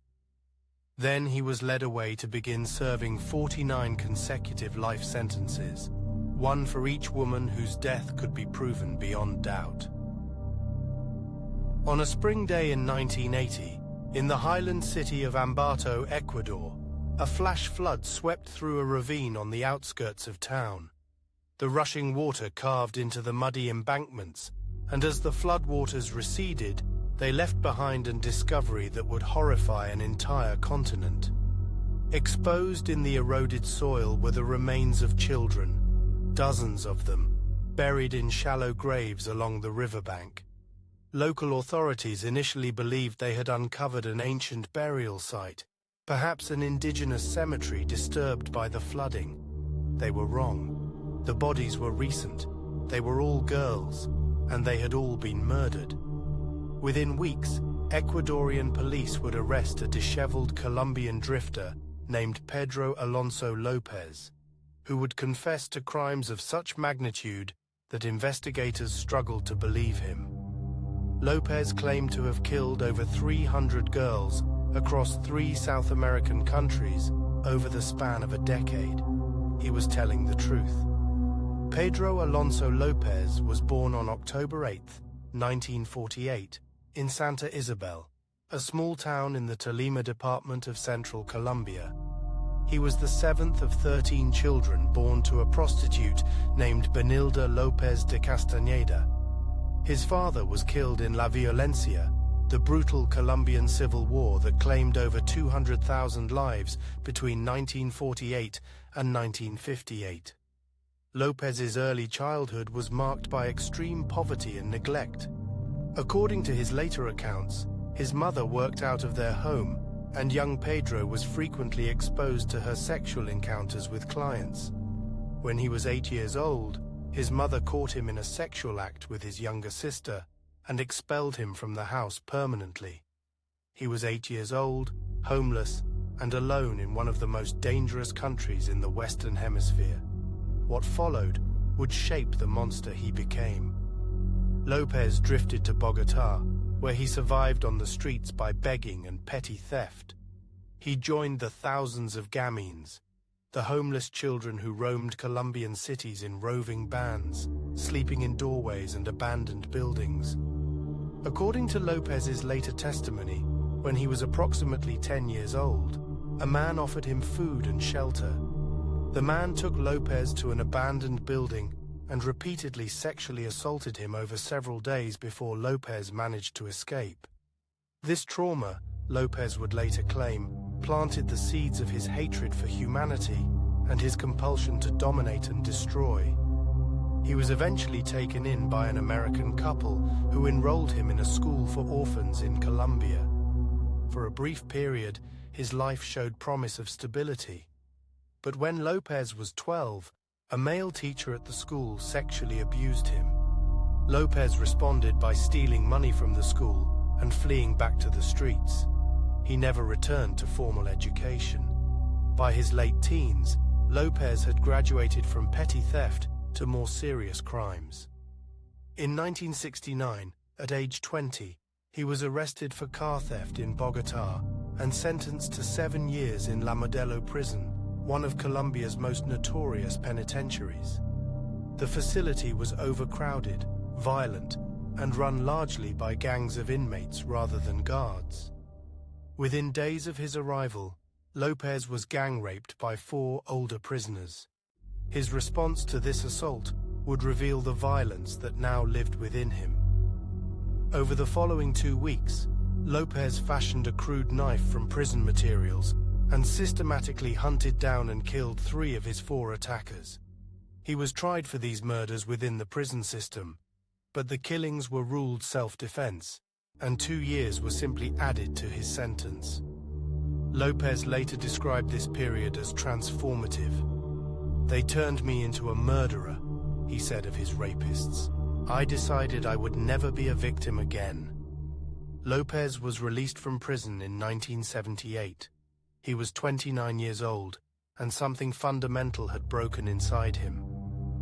Then he was led away to begin serving 49 consecutive life sentences, one for each woman whose death could be proven beyond doubt. On a spring day in 1980, in the highland city of Ambato, Ecuador, a flash flood swept through a ravine on the outskirts of town. The rushing water carved into the muddy embankments, and as the floodwaters receded, they left behind a discovery that would horrify an entire continent. Exposed in the eroded soil were the remains of children, dozens of them, buried in shallow graves along the riverbank. Local authorities initially believed they had uncovered an ancient burial site, perhaps an indigenous cemetery disturbed by the flooding. They were wrong. The bodies were recent. They were all girls, and they had all been murdered. Within weeks, Ecuadorian police would arrest a disheveled Colombian drifter named Pedro Alonso Lopez, who would confess to crimes of such magnitude that investigators struggled to believe him. Lopez claimed to have killed over 300 girls across 3 South American countries over the span of a decade. He was telling the truth. Pedro Alonso Lopez was born on October 8, 1948, in Santa Isabel, a small town in the Tolima department of central Colombia. He was the 7th of 13 children born to a prostitute named Benilda Lopez de Castañeda. His father was killed in La Violencia, the brutal Colombian civil war that claimed over 200,000 lives between 1948 and 1958. Lopez's early childhood was marked by extreme poverty and neglect. According to his later accounts, his mother worked out of their home, and young Pedro was frequently exposed to her sexual encounters with clients. When he was 8 years old, his mother caught him in a sexual act with his younger sister and expelled him from the house permanently. He was 8 years old, homeless, and alone in one of the most dangerous countries in the Western Hemisphere. What followed would shape the monster he became. Lopez drifted to Bogotá, where he survived on the streets by begging and petty theft. He joined the thousands of gamines, the homeless children who roamed Colombian cities in roving bands, sleeping in doorways and abandoned buildings. According to Lopez's later testimony, when he was approximately 10 years old, a man offered him food and shelter. The man took Lopez to an abandoned building and repeatedly sexually assaulted him over several days before Lopez managed to escape. This trauma, Lopez would later claim, planted the seeds of his hatred for humanity and his compulsion to dominate and destroy. He was eventually taken in by an American couple who enrolled him in a school for orphans in Colombia. For a brief period, his life showed promise of stability. But when Lopez was 12, a male teacher at the school sexually abused him. Lopez responded by stealing money from the school and fleeing back to the streets. He never returned to formal education. By his late teens, Lopez had graduated from petty theft to more serious crimes. In 1969, at age 20, he was arrested for car theft in Bogotá and sentenced to 7 years in La Modelo prison, one of Colombia's most notorious penitentiaries. The facility was overcrowded, violent, and run largely by gangs of inmates rather than guards. Within days of his arrival, Lopez was gang-raped by 4 older prisoners. His response to this assault would reveal the violence that now lived within him. Over the following 2 weeks, Lopez fashioned a crude knife from prison materials and systematically hunted down and killed 3 of his 4 attackers. He was tried for these murders within the prison system, but the killings were ruled self-defense, and 2 years were simply added to his sentence. Lopez later described this period as transformative. "They turned me into a murderer," he said of his rapists. "I decided I would never be a victim again." Lopez was released from prison in 1978. He was 29 years old, and something fundamental had broken inside him.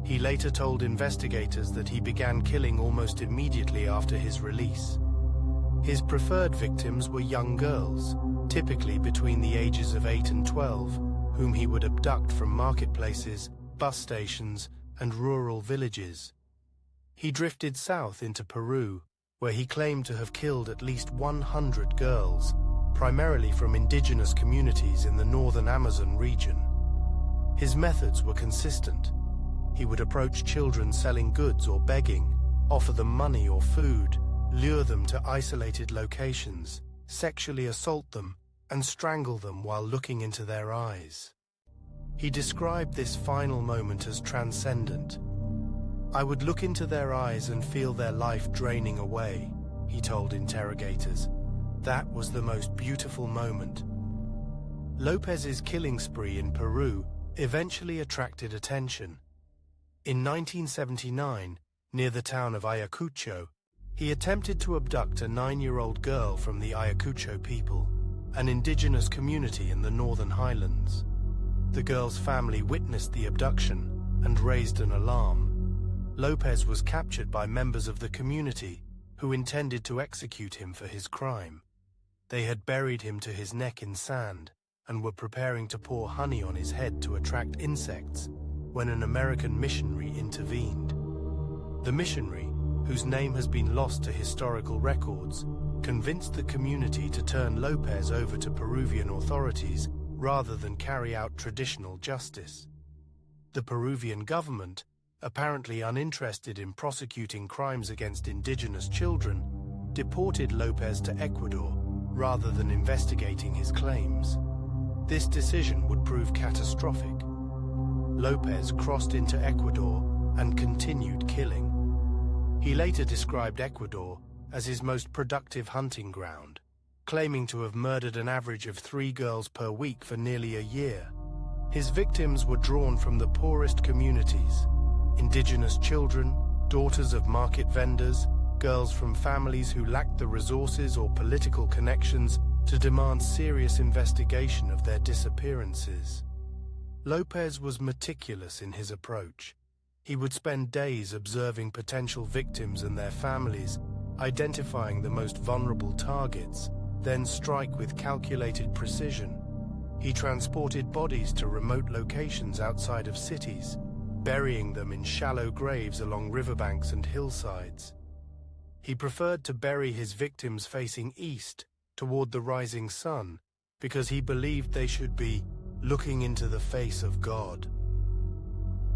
He later told investigators that he began killing almost immediately after his release. His preferred victims were young girls, typically between the ages of 8 and 12, whom he would abduct from marketplaces, bus stations, and rural villages. He drifted south into Peru, where he claimed to have killed at least 100 girls, primarily from indigenous communities in the northern Amazon region. His methods were consistent. He would approach children selling goods or begging, offer them money or food, lure them to isolated locations, sexually assault them, and strangle them while looking into their eyes. He described this final moment as transcendent. "I would look into their eyes and feel their life draining away," he told interrogators. "That was the most beautiful moment." Lopez's killing spree in Peru eventually attracted attention. In 1979, near the town of Ayacucho, he attempted to abduct a 9-year-old girl from the Ayacucho people, an indigenous community in the Northern Highlands. The girl's family witnessed the abduction and raised an alarm. Lopez was captured by members of the community who intended to execute him for his crime. They had buried him to his neck in sand and were preparing to pour honey on his head to attract insects when an American missionary intervened. The missionary, whose name has been lost to historical records, convinced the community to turn Lopez over to Peruvian authorities rather than carry out traditional justice. The Peruvian government, apparently uninterested in prosecuting crimes against indigenous children, deported Lopez to Ecuador rather than investigating his claims. This decision would prove catastrophic. Lopez crossed into Ecuador and continued killing. He later described Ecuador as his most productive hunting ground, claiming to have murdered an average of 3 girls per week for nearly a year. His victims were drawn from the poorest communities: indigenous children, daughters of market vendors, girls from families who lacked the resources or political connections to demand serious investigation of their disappearances. Lopez was meticulous in his approach. He would spend days observing potential victims and their families, identifying the most vulnerable targets, then strike with calculated precision. He transported bodies to remote locations outside of cities, burying them in shallow graves along riverbanks and hillsides. He preferred to bury his victims facing east, toward the rising sun, because he believed they should be looking into the face of God.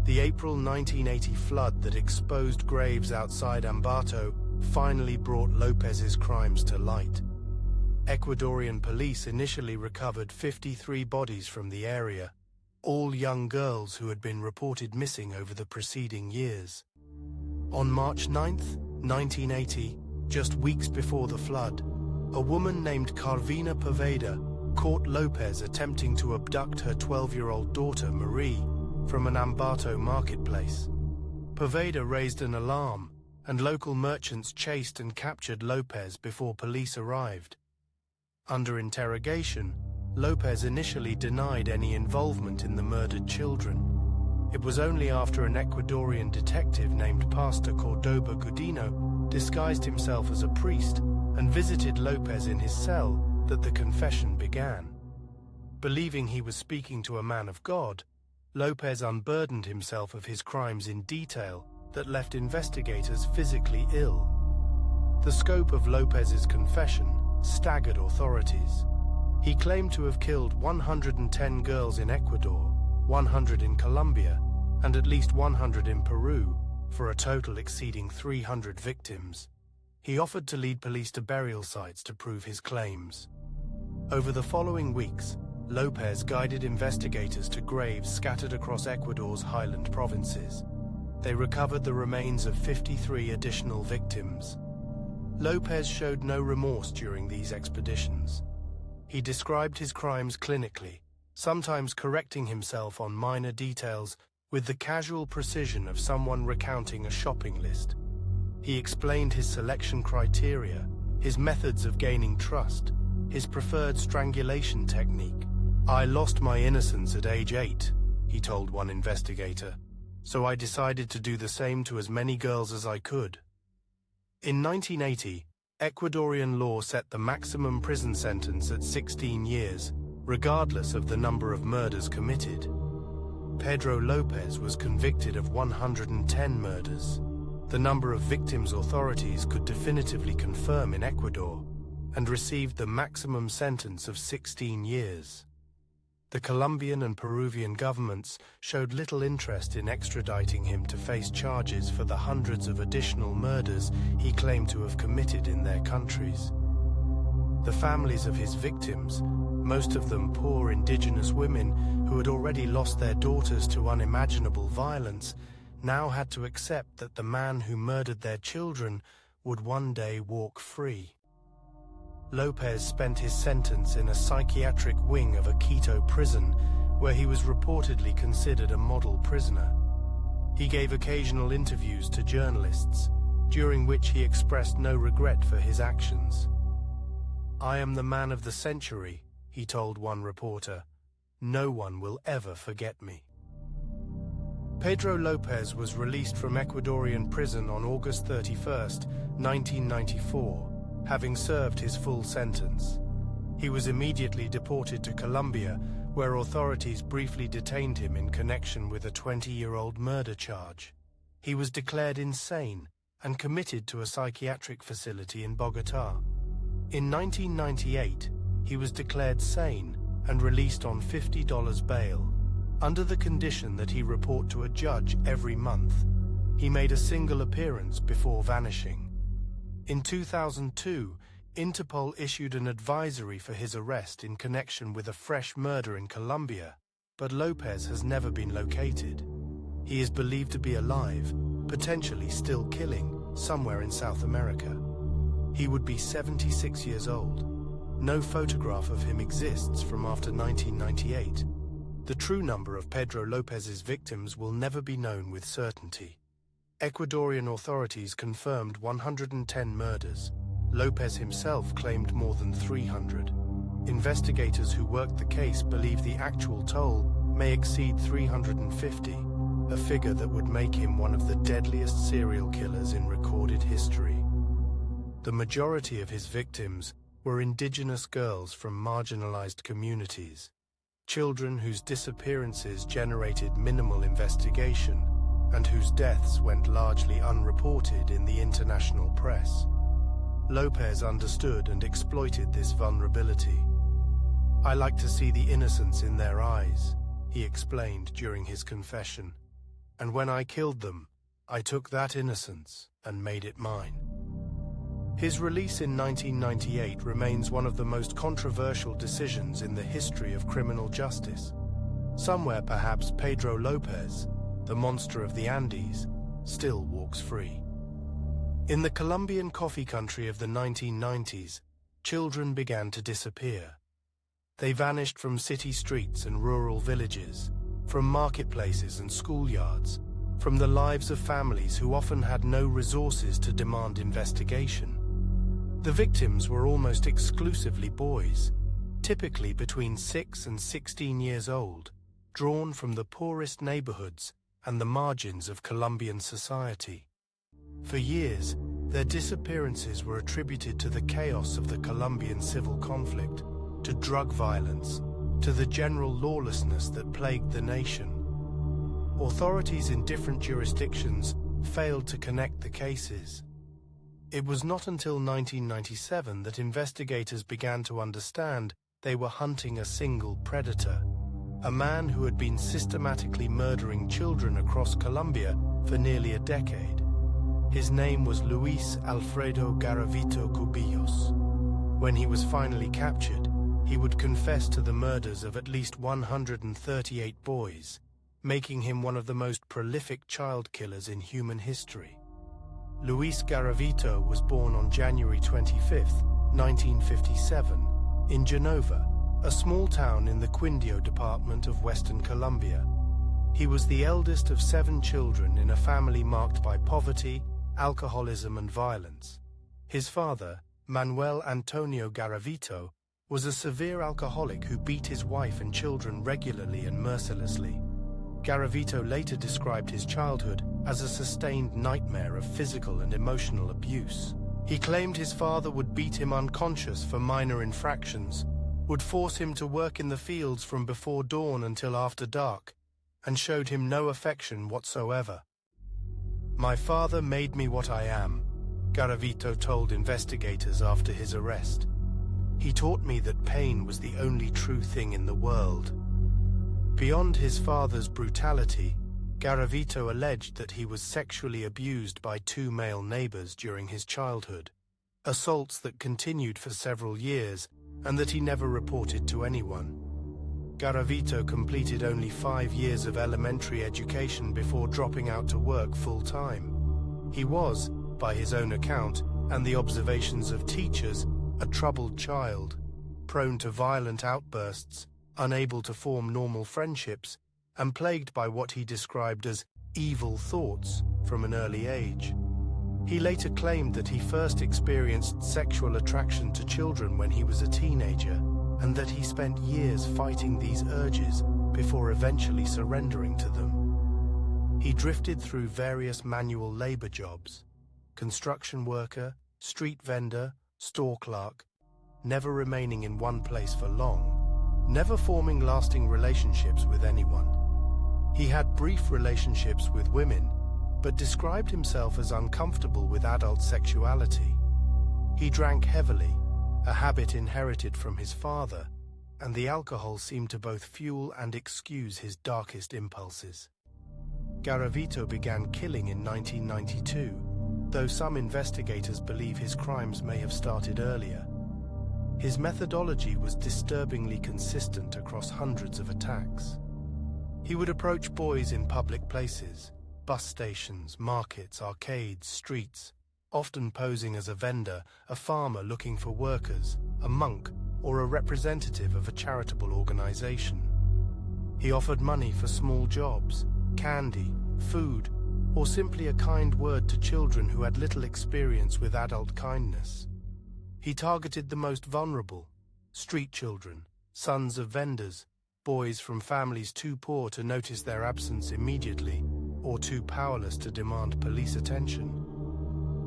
The April 1980 flood that exposed graves outside Ambato finally brought Lopez's crimes to light. Ecuadorian police initially recovered 53 bodies from the area, all young girls who had been reported missing over the preceding years. On March 9, 1980, just weeks before the flood, a woman named Carvina Poveda caught Lopez attempting to abduct her 12-year-old daughter, Marie, from an Ambato marketplace. Poveda raised an alarm, and local merchants chased and captured Lopez before police arrived. Under interrogation, Lopez initially denied any involvement in the murdered children. It was only after an Ecuadorian detective named Pastor Cordoba Gudino disguised himself as a priest and visited Lopez in his cell that the confession began. Believing he was speaking to a man of God, Lopez unburdened himself of his crimes in detail that left investigators physically ill. The scope of Lopez's confession staggered authorities. He claimed to have killed 110 girls in Ecuador, 100 in Colombia, and at least 100 in Peru, for a total exceeding 300 victims. He offered to lead police to burial sites to prove his claims. Over the following weeks, Lopez guided investigators to graves scattered across Ecuador's highland provinces. They recovered the remains of 53 additional victims. Lopez showed no remorse during these expeditions. He described his crimes clinically, sometimes correcting himself on minor details with the casual precision of someone recounting a shopping list. He explained his selection criteria, his methods of gaining trust, his preferred strangulation technique. "I lost my innocence at age 8, he told one investigator, "so I decided to do the same to as many girls as I could." In 1980, Ecuadorian law set the maximum prison sentence at 16 years, regardless of the number of murders committed. Pedro Lopez was convicted of 110 murders, the number of victims authorities could definitively confirm in Ecuador, and received the maximum sentence of 16 years. The Colombian and Peruvian governments showed little interest in extraditing him to face charges for the hundreds of additional murders he claimed to have committed in their countries. The families of his victims, most of them poor indigenous women who had already lost their daughters to unimaginable violence, now had to accept that the man who murdered their children would one day walk free. Lopez spent his sentence in a psychiatric wing of a Quito prison, where he was reportedly considered a model prisoner. He gave occasional interviews to journalists, during which he expressed no regret for his actions. "I am the man of the century," he told one reporter. "No one will ever forget me." Pedro Lopez was released from Ecuadorian prison on August 31, 1994, having served his full sentence. He was immediately deported to Colombia, where authorities briefly detained him in connection with a 20-year-old murder charge. He was declared insane and committed to a psychiatric facility in Bogotá. In 1998, he was declared sane and released on $50 bail, under the condition that he report to a judge every month. He made a single appearance before vanishing. In 2002, Interpol issued an advisory for his arrest in connection with a fresh murder in Colombia, but Lopez has never been located. He is believed to be alive, potentially still killing, somewhere in South America. He would be 76 years old. No photograph of him exists from after 1998. The true number of Pedro Lopez's victims will never be known with certainty. Ecuadorian authorities confirmed 110 murders. Lopez himself claimed more than 300. Investigators who worked the case believe the actual toll may exceed 350, a figure that would make him one of the deadliest serial killers in recorded history. The majority of his victims were indigenous girls from marginalized communities, children whose disappearances generated minimal investigation and whose deaths went largely unreported in the international press. Lopez understood and exploited this vulnerability. "I like to see the innocence in their eyes," he explained during his confession. "And when I killed them, I took that innocence and made it mine." His release in 1998 remains one of the most controversial decisions in the history of criminal justice. Somewhere perhaps Pedro Lopez, the monster of the Andes, still walks free. In the Colombian coffee country of the 1990s, children began to disappear. They vanished from city streets and rural villages, from marketplaces and schoolyards, from the lives of families who often had no resources to demand investigation. The victims were almost exclusively boys, typically between 6 and 16 years old, drawn from the poorest neighborhoods and the margins of Colombian society. For years, their disappearances were attributed to the chaos of the Colombian civil conflict, to drug violence, to the general lawlessness that plagued the nation. Authorities in different jurisdictions failed to connect the cases. It was not until 1997 that investigators began to understand they were hunting a single predator, a man who had been systematically murdering children across Colombia for nearly a decade. His name was Luis Alfredo Garavito Cubillos. When he was finally captured, he would confess to the murders of at least 138 boys, making him one of the most prolific child killers in human history. Luis Garavito was born on January 25, 1957, in Genova, a small town in the Quindío department of Western Colombia. He was the eldest of 7 children in a family marked by poverty, alcoholism, and violence. His father, Manuel Antonio Garavito, was a severe alcoholic who beat his wife and children regularly and mercilessly. Garavito later described his childhood as a sustained nightmare of physical and emotional abuse. He claimed his father would beat him unconscious for minor infractions, would force him to work in the fields from before dawn until after dark, and showed him no affection whatsoever. "My father made me what I am," Garavito told investigators after his arrest. "He taught me that pain was the only true thing in the world." Beyond his father's brutality, Garavito alleged that he was sexually abused by 2 male neighbors during his childhood, assaults that continued for several years and that he never reported to anyone. Garavito completed only 5 years of elementary education before dropping out to work full-time. He was, by his own account and the observations of teachers, a troubled child, prone to violent outbursts, unable to form normal friendships, and plagued by what he described as evil thoughts from an early age. He later claimed that he first experienced sexual attraction to children when he was a teenager, and that he spent years fighting these urges before eventually surrendering to them. He drifted through various manual labor jobs: construction worker, street vendor, store clerk, never remaining in one place for long, never forming lasting relationships with anyone. He had brief relationships with women, but described himself as uncomfortable with adult sexuality. He drank heavily, a habit inherited from his father, and the alcohol seemed to both fuel and excuse his darkest impulses. Garavito began killing in 1992, though some investigators believe his crimes may have started earlier. His methodology was disturbingly consistent across hundreds of attacks. He would approach boys in public places, bus stations, markets, arcades, streets, often posing as a vendor, a farmer looking for workers, a monk, or a representative of a charitable organization. He offered money for small jobs, candy, food, or simply a kind word to children who had little experience with adult kindness. He targeted the most vulnerable: street children, sons of vendors, boys from families too poor to notice their absence immediately, or too powerless to demand police attention.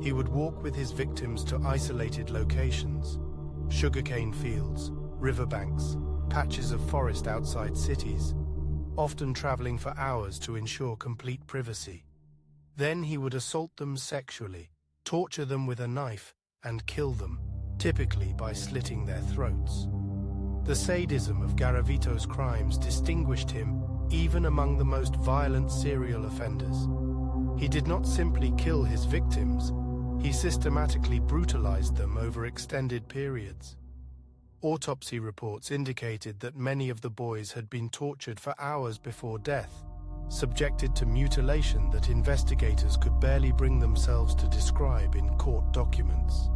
He would walk with his victims to isolated locations: sugarcane fields, riverbanks, patches of forest outside cities, often traveling for hours to ensure complete privacy. Then he would assault them sexually, torture them with a knife, and kill them, typically by slitting their throats. The sadism of Garavito's crimes distinguished him even among the most violent serial offenders. He did not simply kill his victims, he systematically brutalized them over extended periods. Autopsy reports indicated that many of the boys had been tortured for hours before death, subjected to mutilation that investigators could barely bring themselves to describe in court documents.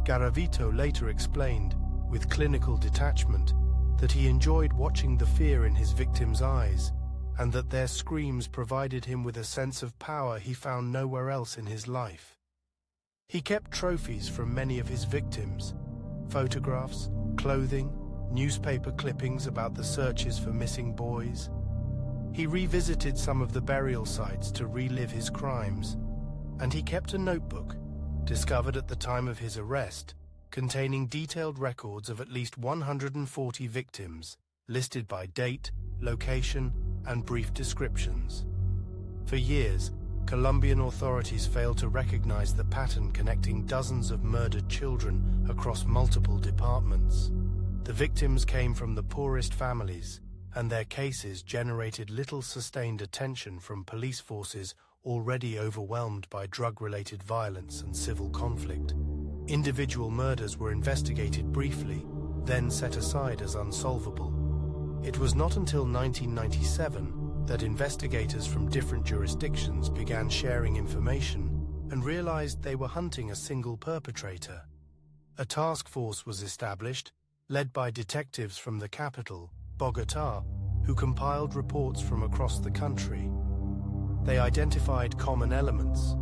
Garavito later explained, with clinical detachment, that he enjoyed watching the fear in his victims' eyes, and that their screams provided him with a sense of power he found nowhere else in his life. He kept trophies from many of his victims: photographs, clothing, newspaper clippings about the searches for missing boys. He revisited some of the burial sites to relive his crimes, and he kept a notebook, discovered at the time of his arrest, containing detailed records of at least 140 victims, listed by date, location, and brief descriptions. For years, Colombian authorities failed to recognize the pattern connecting dozens of murdered children across multiple departments. The victims came from the poorest families, and their cases generated little sustained attention from police forces already overwhelmed by drug-related violence and civil conflict. Individual murders were investigated briefly, then set aside as unsolvable. It was not until 1997 that investigators from different jurisdictions began sharing information and realized they were hunting a single perpetrator. A task force was established, led by detectives from the capital, Bogotá, who compiled reports from across the country. They identified common elements: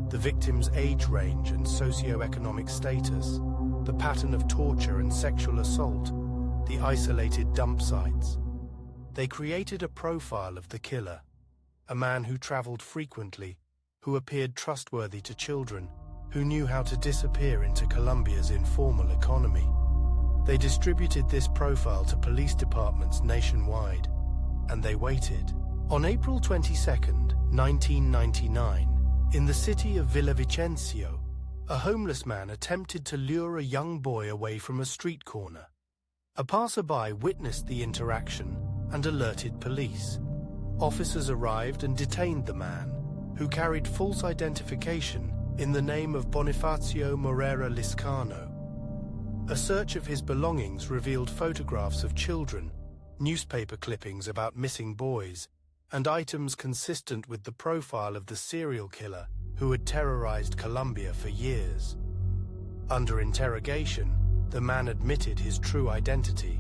the victim's age range and socioeconomic status, the pattern of torture and sexual assault, the isolated dump sites. They created a profile of the killer, a man who traveled frequently, who appeared trustworthy to children, who knew how to disappear into Colombia's informal economy. They distributed this profile to police departments nationwide, and they waited. On April 22, 1999, in the city of Villavicencio, a homeless man attempted to lure a young boy away from a street corner. A passerby witnessed the interaction and alerted police. Officers arrived and detained the man, who carried false identification in the name of Bonifacio Morera Liscano. A search of his belongings revealed photographs of children, newspaper clippings about missing boys, and items consistent with the profile of the serial killer who had terrorized Colombia for years. Under interrogation, the man admitted his true identity: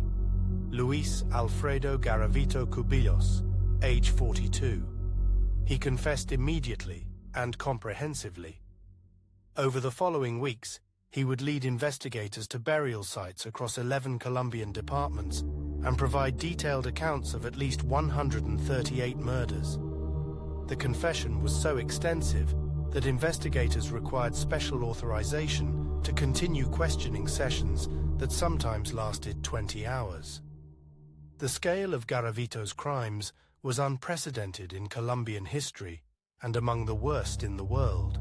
Luis Alfredo Garavito Cubillos, age 42. He confessed immediately and comprehensively. Over the following weeks, he would lead investigators to burial sites across 11 Colombian departments and provide detailed accounts of at least 138 murders. The confession was so extensive that investigators required special authorization to continue questioning sessions that sometimes lasted 20 hours. The scale of Garavito's crimes was unprecedented in Colombian history and among the worst in the world.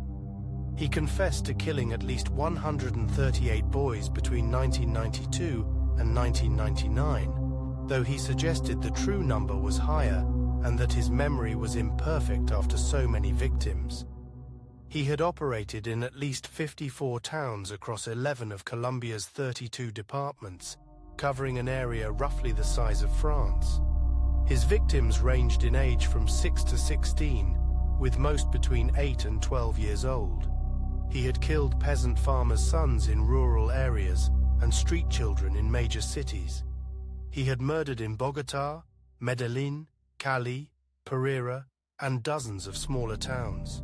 He confessed to killing at least 138 boys between 1992 and 1999, though he suggested the true number was higher and that his memory was imperfect after so many victims. He had operated in at least 54 towns across 11 of Colombia's 32 departments, covering an area roughly the size of France. His victims ranged in age from 6 to 16, with most between 8 and 12 years old. He had killed peasant farmers' sons in rural areas and street children in major cities. He had murdered in Bogotá, Medellín, Cali, Pereira, and dozens of smaller towns.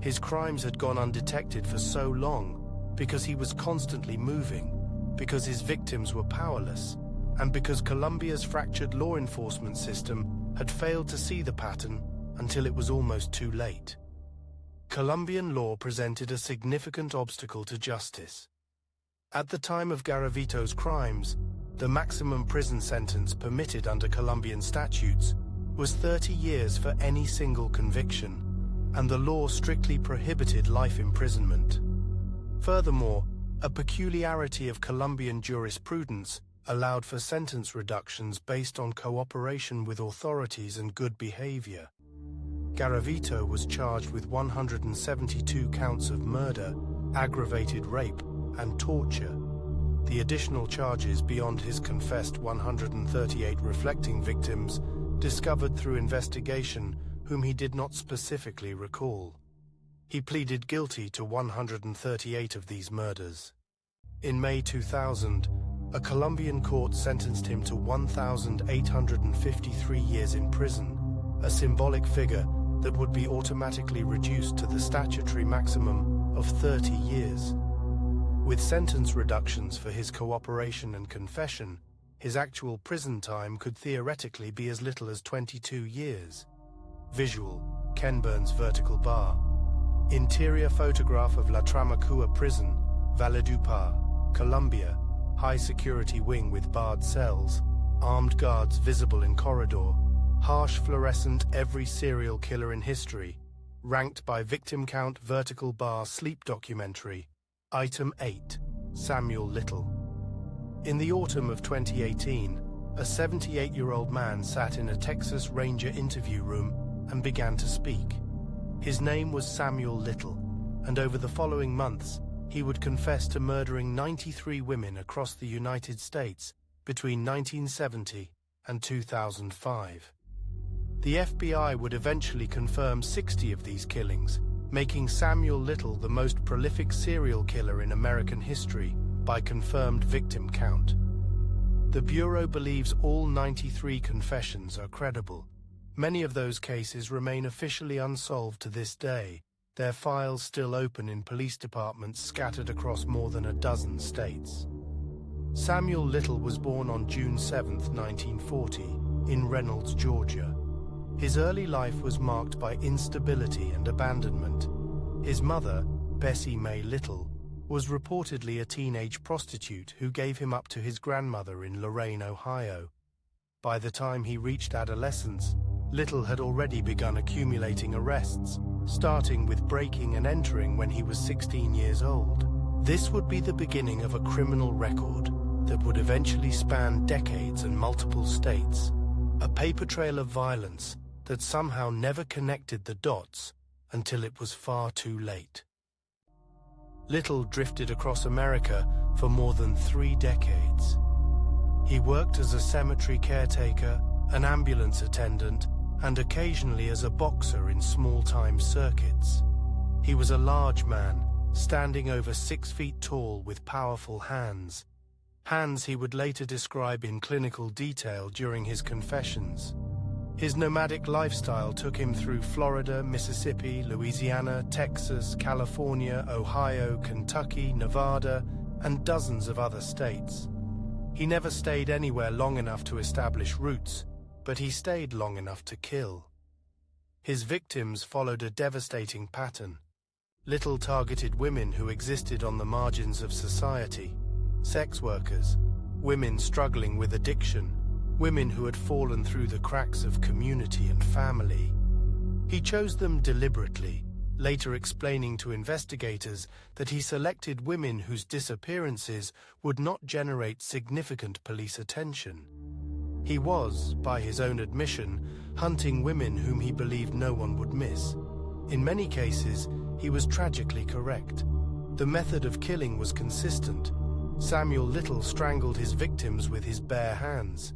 His crimes had gone undetected for so long because he was constantly moving, because his victims were powerless, and because Colombia's fractured law enforcement system had failed to see the pattern until it was almost too late. Colombian law presented a significant obstacle to justice. At the time of Garavito's crimes, the maximum prison sentence permitted under Colombian statutes was 30 years for any single conviction, and the law strictly prohibited life imprisonment. Furthermore, a peculiarity of Colombian jurisprudence allowed for sentence reductions based on cooperation with authorities and good behavior. Garavito was charged with 172 counts of murder, aggravated rape, and torture. The additional charges beyond his confessed 138 reflecting victims discovered through investigation whom he did not specifically recall. He pleaded guilty to 138 of these murders. In May 2000, a Colombian court sentenced him to 1,853 years in prison, a symbolic figure that would be automatically reduced to the statutory maximum of 30 years. With sentence reductions for his cooperation and confession, his actual prison time could theoretically be as little as 22 years. Visual: Ken Burns' vertical bar. Interior photograph of La Tramacua prison, Valledupar, Colombia. High security wing with barred cells, armed guards visible in corridor. Harsh fluorescent every serial killer in history, ranked by victim count vertical bar sleep documentary. Item 8, Samuel Little. In the autumn of 2018, a 78-year-old man sat in a Texas Ranger interview room and began to speak. His name was Samuel Little, and over the following months, he would confess to murdering 93 women across the United States between 1970 and 2005. The FBI would eventually confirm 60 of these killings, making Samuel Little the most prolific serial killer in American history by confirmed victim count. The Bureau believes all 93 confessions are credible. Many of those cases remain officially unsolved to this day, their files still open in police departments scattered across more than a dozen states. Samuel Little was born on June 7, 1940, in Reynolds, Georgia. His early life was marked by instability and abandonment. His mother, Bessie Mae Little, was reportedly a teenage prostitute who gave him up to his grandmother in Lorain, Ohio. By the time he reached adolescence, Little had already begun accumulating arrests, starting with breaking and entering when he was 16 years old. This would be the beginning of a criminal record that would eventually span decades and multiple states, a paper trail of violence that somehow never connected the dots until it was far too late. Little drifted across America for more than 3 decades. He worked as a cemetery caretaker, an ambulance attendant, and occasionally as a boxer in small-time circuits. He was a large man, standing over 6 feet tall with powerful hands. Hands he would later describe in clinical detail during his confessions. His nomadic lifestyle took him through Florida, Mississippi, Louisiana, Texas, California, Ohio, Kentucky, Nevada, and dozens of other states. He never stayed anywhere long enough to establish roots, but he stayed long enough to kill. His victims followed a devastating pattern. Little targeted women who existed on the margins of society, sex workers, women struggling with addiction, women who had fallen through the cracks of community and family. He chose them deliberately, later explaining to investigators that he selected women whose disappearances would not generate significant police attention. He was, by his own admission, hunting women whom he believed no one would miss. In many cases, he was tragically correct. The method of killing was consistent. Samuel Little strangled his victims with his bare hands.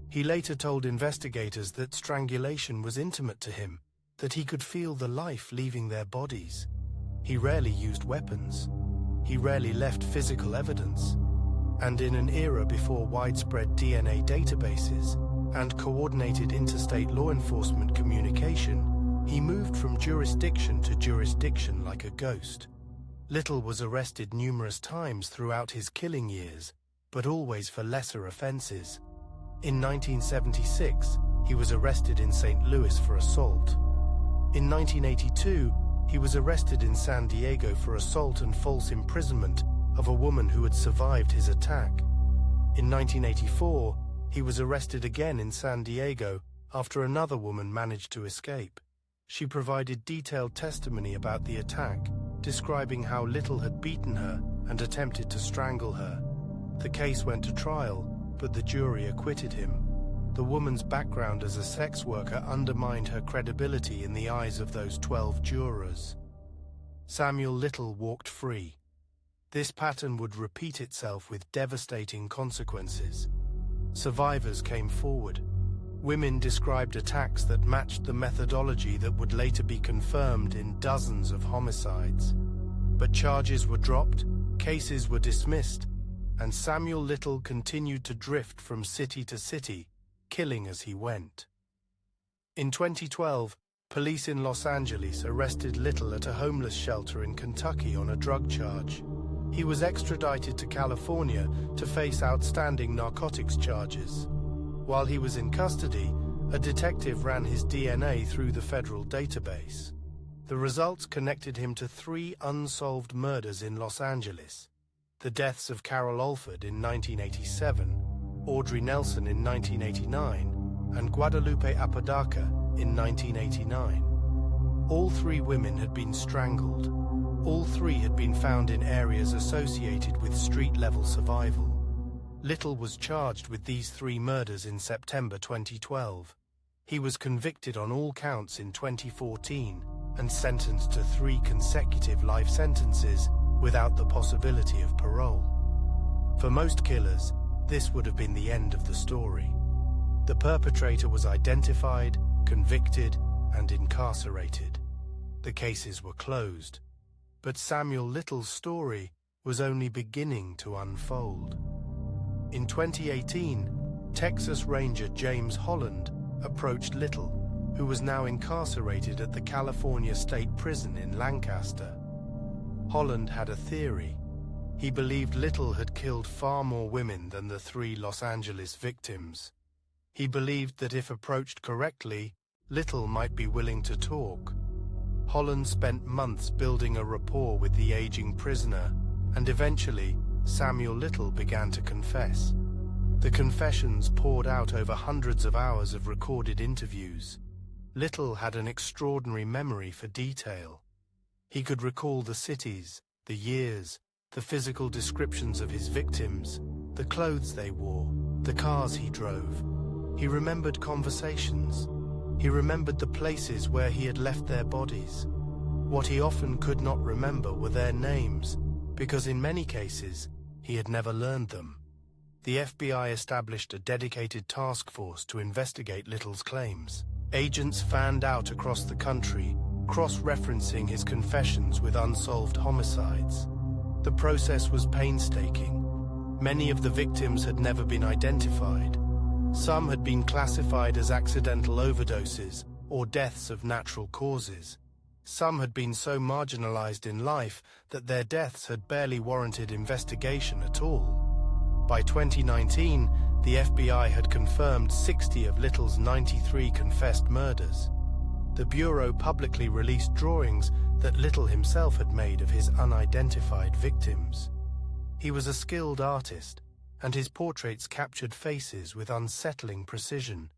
He later told investigators that strangulation was intimate to him, that he could feel the life leaving their bodies. He rarely used weapons. He rarely left physical evidence. And in an era before widespread DNA databases and coordinated interstate law enforcement communication, he moved from jurisdiction to jurisdiction like a ghost. Little was arrested numerous times throughout his killing years, but always for lesser offenses. In 1976, he was arrested in St. Louis for assault. In 1982, he was arrested in San Diego for assault and false imprisonment of a woman who had survived his attack. In 1984, he was arrested again in San Diego after another woman managed to escape. She provided detailed testimony about the attack, describing how Little had beaten her and attempted to strangle her. The case went to trial, but the jury acquitted him. The woman's background as a sex worker undermined her credibility in the eyes of those 12 jurors. Samuel Little walked free. This pattern would repeat itself with devastating consequences. Survivors came forward. Women described attacks that matched the methodology that would later be confirmed in dozens of homicides. But charges were dropped, cases were dismissed, and Samuel Little continued to drift from city to city, killing as he went. In 2012, police in Los Angeles arrested Little at a homeless shelter in Kentucky on a drug charge. He was extradited to California to face outstanding narcotics charges. While he was in custody, a detective ran his DNA through the federal database. The results connected him to 3 unsolved murders in Los Angeles: the deaths of Carol Alford in 1987, Audrey Nelson in 1989, and Guadalupe Apodaca in 1989. All 3 women had been strangled. All 3 had been found in areas associated with street-level survival. Little was charged with these 3 murders in September 2012. He was convicted on all counts in 2014 and sentenced to 3 consecutive life sentences without the possibility of parole. For most killers, this would have been the end of the story. The perpetrator was identified, convicted, and incarcerated. The cases were closed. But Samuel Little's story was only beginning to unfold. In 2018, Texas Ranger James Holland approached Little, who was now incarcerated at the California State Prison in Lancaster. Holland had a theory. He believed Little had killed far more women than the 3 Los Angeles victims. He believed that if approached correctly, Little might be willing to talk. Holland spent months building a rapport with the aging prisoner, and eventually, Samuel Little began to confess. The confessions poured out over hundreds of hours of recorded interviews. Little had an extraordinary memory for detail. He could recall the cities, the years, the physical descriptions of his victims, the clothes they wore, the cars he drove. He remembered conversations. He remembered the places where he had left their bodies. What he often could not remember were their names, because in many cases, he had never learned them. the FBI established a dedicated task force to investigate Little's claims. Agents fanned out across the country, cross-referencing his confessions with unsolved homicides. The process was painstaking. Many of the victims had never been identified. Some had been classified as accidental overdoses or deaths of natural causes. Some had been so marginalized in life that their deaths had barely warranted investigation at all. By 2019, the FBI had confirmed 60 of Little's 93 confessed murders. The Bureau publicly released drawings that Little himself had made of his unidentified victims. He was a skilled artist, and his portraits captured faces with unsettling precision.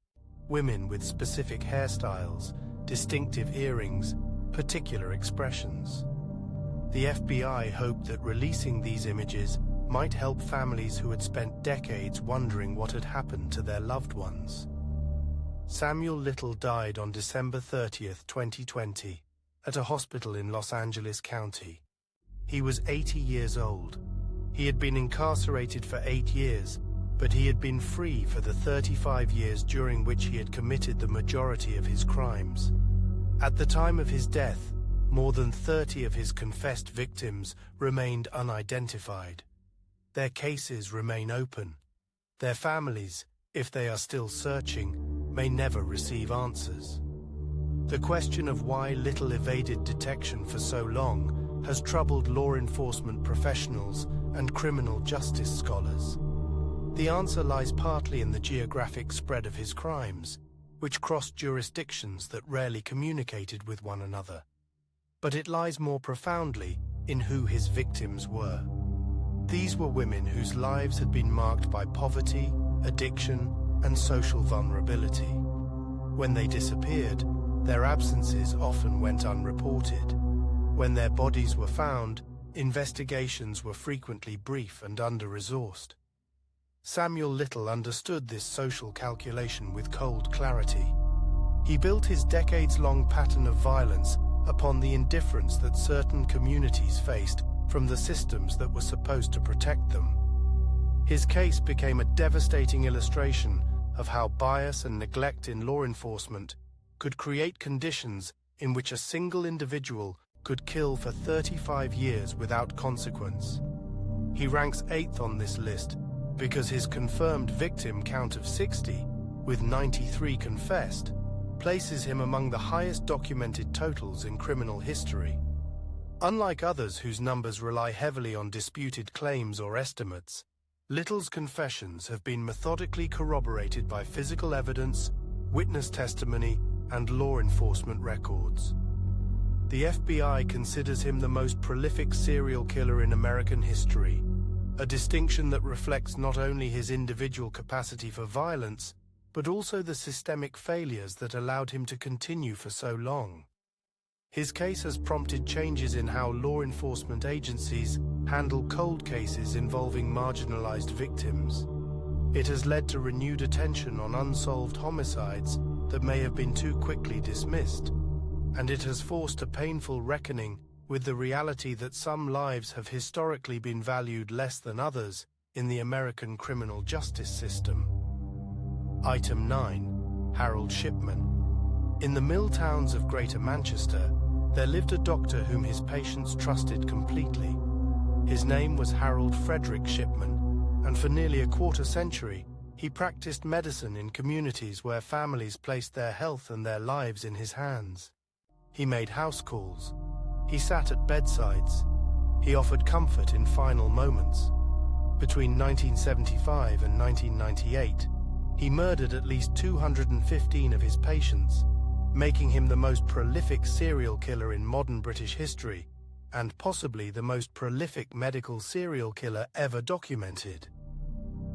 Women with specific hairstyles, distinctive earrings, particular expressions. The FBI hoped that releasing these images might help families who had spent decades wondering what had happened to their loved ones. Samuel Little died on December 30th, 2020, at a hospital in Los Angeles County. He was 80 years old. He had been incarcerated for 8 years, but he had been free for the 35 years during which he had committed the majority of his crimes. At the time of his death, more than 30 of his confessed victims remained unidentified. Their cases remain open. Their families, if they are still searching, may never receive answers. The question of why Little evaded detection for so long has troubled law enforcement professionals and criminal justice scholars. The answer lies partly in the geographic spread of his crimes, which crossed jurisdictions that rarely communicated with one another. But it lies more profoundly in who his victims were. These were women whose lives had been marked by poverty, addiction, and social vulnerability. When they disappeared, their absences often went unreported. When their bodies were found, investigations were frequently brief and under-resourced. Samuel Little understood this social calculation with cold clarity. He built his decades-long pattern of violence upon the indifference that certain communities faced from the systems that were supposed to protect them. His case became a devastating illustration of how bias and neglect in law enforcement could create conditions in which a single individual could kill for 35 years without consequence. He ranks 8th on this list because his confirmed victim count of 60, with 93 confessed, places him among the highest documented totals in criminal history. Unlike others whose numbers rely heavily on disputed claims or estimates, Little's confessions have been methodically corroborated by physical evidence, witness testimony, and law enforcement records. The FBI considers him the most prolific serial killer in American history, a distinction that reflects not only his individual capacity for violence, but also the systemic failures that allowed him to continue for so long. His case has prompted changes in how law enforcement agencies handle cold cases involving marginalized victims. It has led to renewed attention on unsolved homicides that may have been too quickly dismissed, and it has forced a painful reckoning with the reality that some lives have historically been valued less than others in the American criminal justice system. Item 9. Harold Shipman. In the mill towns of Greater Manchester, there lived a doctor whom his patients trusted completely. His name was Harold Frederick Shipman, and for nearly a quarter century, he practiced medicine in communities where families placed their health and their lives in his hands. He made house calls. He sat at bedsides. He offered comfort in final moments. Between 1975 and 1998, he murdered at least 215 of his patients, making him the most prolific serial killer in modern British history, and possibly the most prolific medical serial killer ever documented.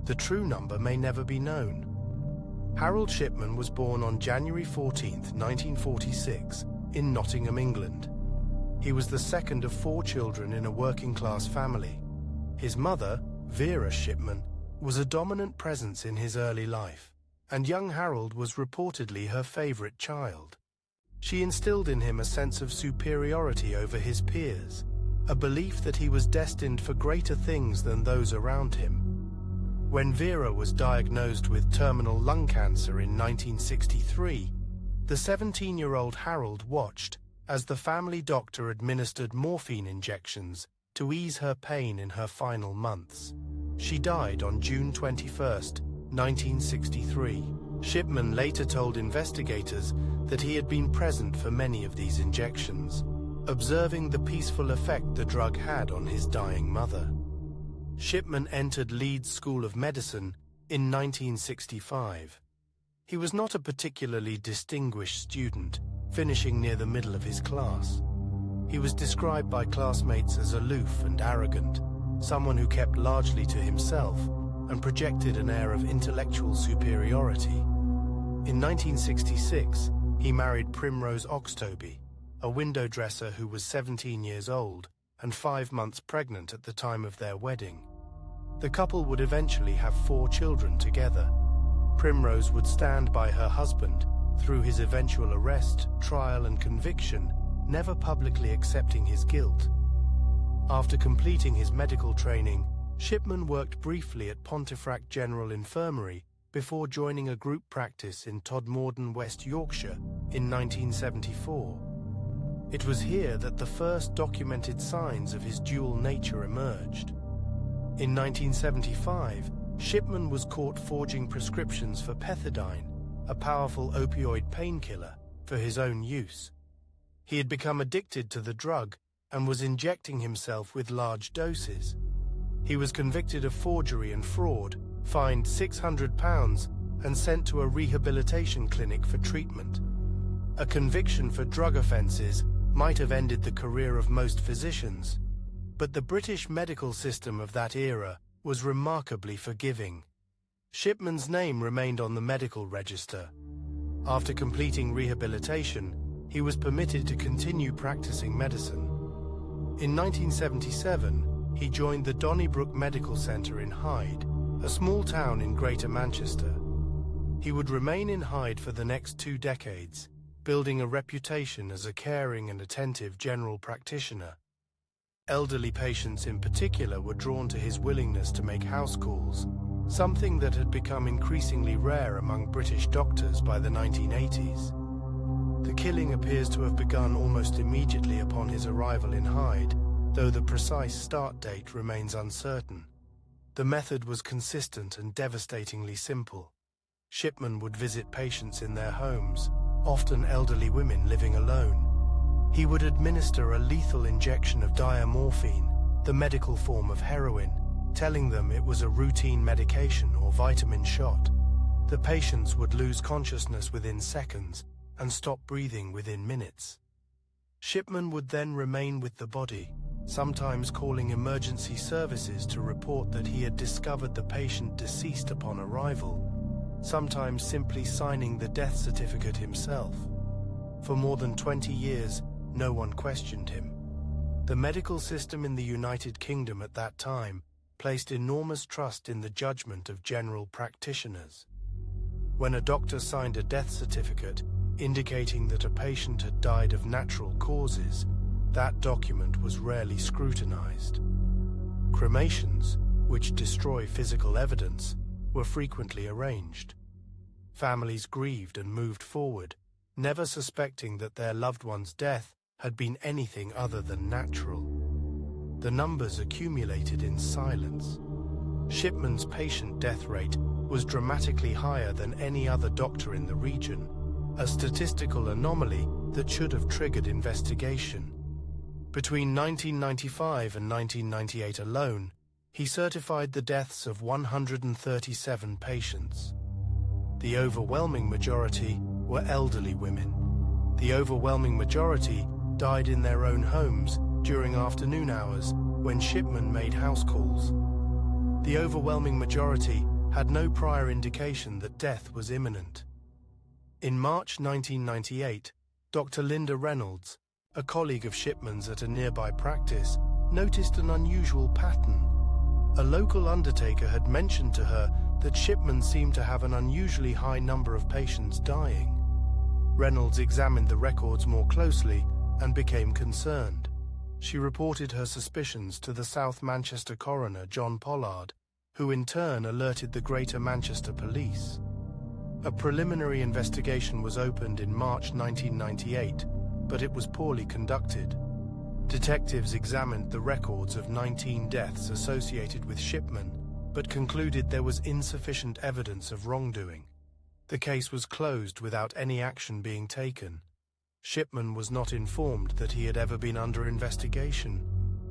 The true number may never be known. Harold Shipman was born on January 14, 1946, in Nottingham, England. He was the second of 4 children in a working-class family. His mother, Vera Shipman, was a dominant presence in his early life, and young Harold was reportedly her favorite child. She instilled in him a sense of superiority over his peers, a belief that he was destined for greater things than those around him. When Vera was diagnosed with terminal lung cancer in 1963, the 17-year-old Harold watched as the family doctor administered morphine injections to ease her pain in her final months. She died on June 21, 1963. Shipman later told investigators that he had been present for many of these injections, observing the peaceful effect the drug had on his dying mother. Shipman entered Leeds School of Medicine in 1965. He was not a particularly distinguished student, finishing near the middle of his class. He was described by classmates as aloof and arrogant, someone who kept largely to himself and projected an air of intellectual superiority. In 1966, he married Primrose Oxtoby, a window dresser who was 17 years old and 5 months pregnant at the time of their wedding. The couple would eventually have 4 children together. Primrose would stand by her husband through his eventual arrest, trial, and conviction, never publicly accepting his guilt. After completing his medical training, Shipman worked briefly at Pontefract General Infirmary before joining a group practice in Todmorden, West Yorkshire, in 1974. It was here that the first documented signs of his dual nature emerged. In 1975, Shipman was caught forging prescriptions for pethidine, a powerful opioid painkiller, for his own use. He had become addicted to the drug and was injecting himself with large doses. He was convicted of forgery and fraud, fined £600, and sent to a rehabilitation clinic for treatment. A conviction for drug offences might have ended the career of most physicians, but the British medical system of that era was remarkably forgiving. Shipman's name remained on the medical register. After completing rehabilitation, he was permitted to continue practicing medicine. In 1977, he joined the Donnybrook Medical Centre in Hyde, a small town in Greater Manchester. He would remain in Hyde for the next 2 decades, building a reputation as a caring and attentive general practitioner. Elderly patients in particular were drawn to his willingness to make house calls, something that had become increasingly rare among British doctors by the 1980s. The killing appears to have begun almost immediately upon his arrival in Hyde, though the precise start date remains uncertain. The method was consistent and devastatingly simple. Shipman would visit patients in their homes, often elderly women living alone. He would administer a lethal injection of diamorphine, the medical form of heroin, telling them it was a routine medication or vitamin shot. The patients would lose consciousness within seconds and stop breathing within minutes. Shipman would then remain with the body, sometimes calling emergency services to report that he had discovered the patient deceased upon arrival, sometimes simply signing the death certificate himself. For more than 20 years, no one questioned him. The medical system in the United Kingdom at that time placed enormous trust in the judgment of general practitioners. When a doctor signed a death certificate indicating that a patient had died of natural causes, that document was rarely scrutinized. Cremations, which destroy physical evidence, were frequently arranged. Families grieved and moved forward, never suspecting that their loved one's death had been anything other than natural. The numbers accumulated in silence. Shipman's patient death rate was dramatically higher than any other doctor in the region, a statistical anomaly that should have triggered investigation. Between 1995 and 1998 alone, he certified the deaths of 137 patients. The overwhelming majority were elderly women. The overwhelming majority died in their own homes during afternoon hours when Shipman made house calls. The overwhelming majority had no prior indication that death was imminent. In March 1998, Dr. Linda Reynolds, a colleague of Shipman's at a nearby practice, noticed an unusual pattern. A local undertaker had mentioned to her that Shipman seemed to have an unusually high number of patients dying. Reynolds examined the records more closely and became concerned. She reported her suspicions to the South Manchester coroner, John Pollard, who in turn alerted the Greater Manchester Police. A preliminary investigation was opened in March 1998, but it was poorly conducted. Detectives examined the records of 19 deaths associated with Shipman, but concluded there was insufficient evidence of wrongdoing. The case was closed without any action being taken. Shipman was not informed that he had ever been under investigation.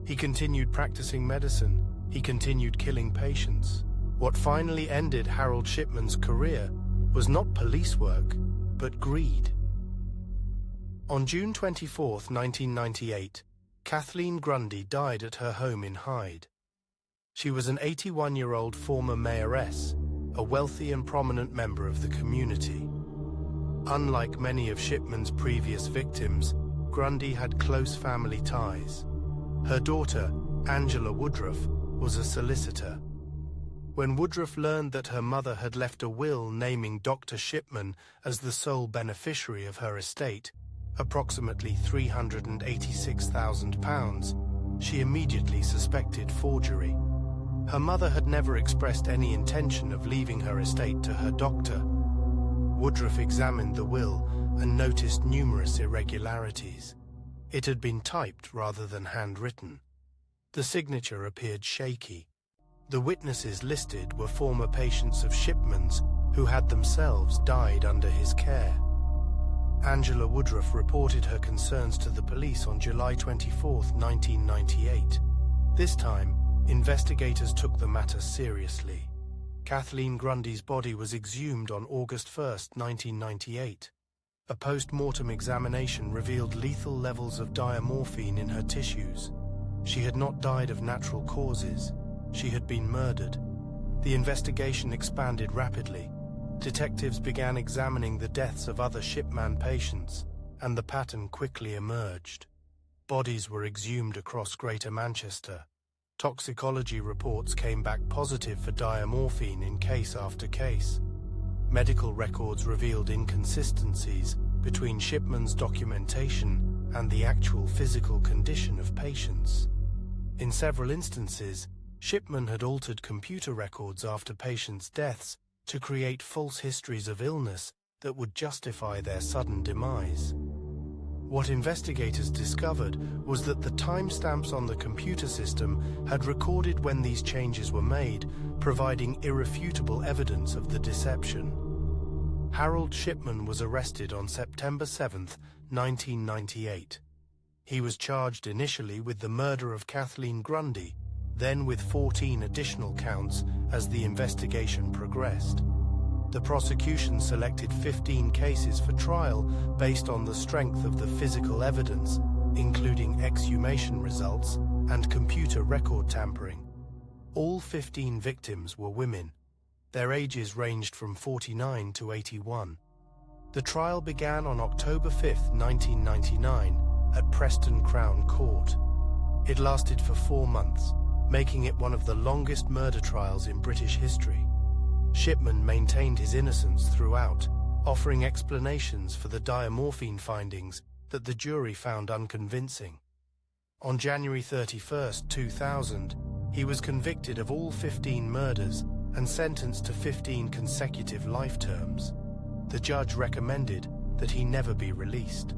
He continued practicing medicine. He continued killing patients. What finally ended Harold Shipman's career was not police work, but greed. On June 24, 1998, Kathleen Grundy died at her home in Hyde. She was an 81-year-old former mayoress, a wealthy and prominent member of the community. Unlike many of Shipman's previous victims, Grundy had close family ties. Her daughter, Angela Woodruff, was a solicitor. When Woodruff learned that her mother had left a will naming Dr. Shipman as the sole beneficiary of her estate, approximately £386,000, she immediately suspected forgery. Her mother had never expressed any intention of leaving her estate to her doctor. Woodruff examined the will and noticed numerous irregularities. It had been typed rather than handwritten. The signature appeared shaky. The witnesses listed were former patients of Shipman's who had themselves died under his care. Angela Woodruff reported her concerns to the police on July 24, 1998. This time, investigators took the matter seriously. Kathleen Grundy's body was exhumed on August 1, 1998. A post-mortem examination revealed lethal levels of diamorphine in her tissues. She had not died of natural causes. She had been murdered. The investigation expanded rapidly. Detectives began examining the deaths of other Shipman patients, and the pattern quickly emerged. Bodies were exhumed across Greater Manchester. Toxicology reports came back positive for diamorphine in case after case. Medical records revealed inconsistencies between Shipman's documentation and the actual physical condition of patients. In several instances, Shipman had altered computer records after patients' deaths to create false histories of illness that would justify their sudden demise. What investigators discovered was that the timestamps on the computer system had recorded when these changes were made, providing irrefutable evidence of the deception. Harold Shipman was arrested on September 7, 1998. He was charged initially with the murder of Kathleen Grundy, then with 14 additional counts as the investigation progressed. The prosecution selected 15 cases for trial based on the strength of the physical evidence, including exhumation results and computer record tampering. All 15 victims were women. Their ages ranged from 49 to 81. The trial began on October 5, 1999, at Preston Crown Court. It lasted for 4 months, making it one of the longest murder trials in British history. Shipman maintained his innocence throughout, offering explanations for the diamorphine findings that the jury found unconvincing. On January 31, 2000, he was convicted of all 15 murders and sentenced to 15 consecutive life terms. The judge recommended that he never be released.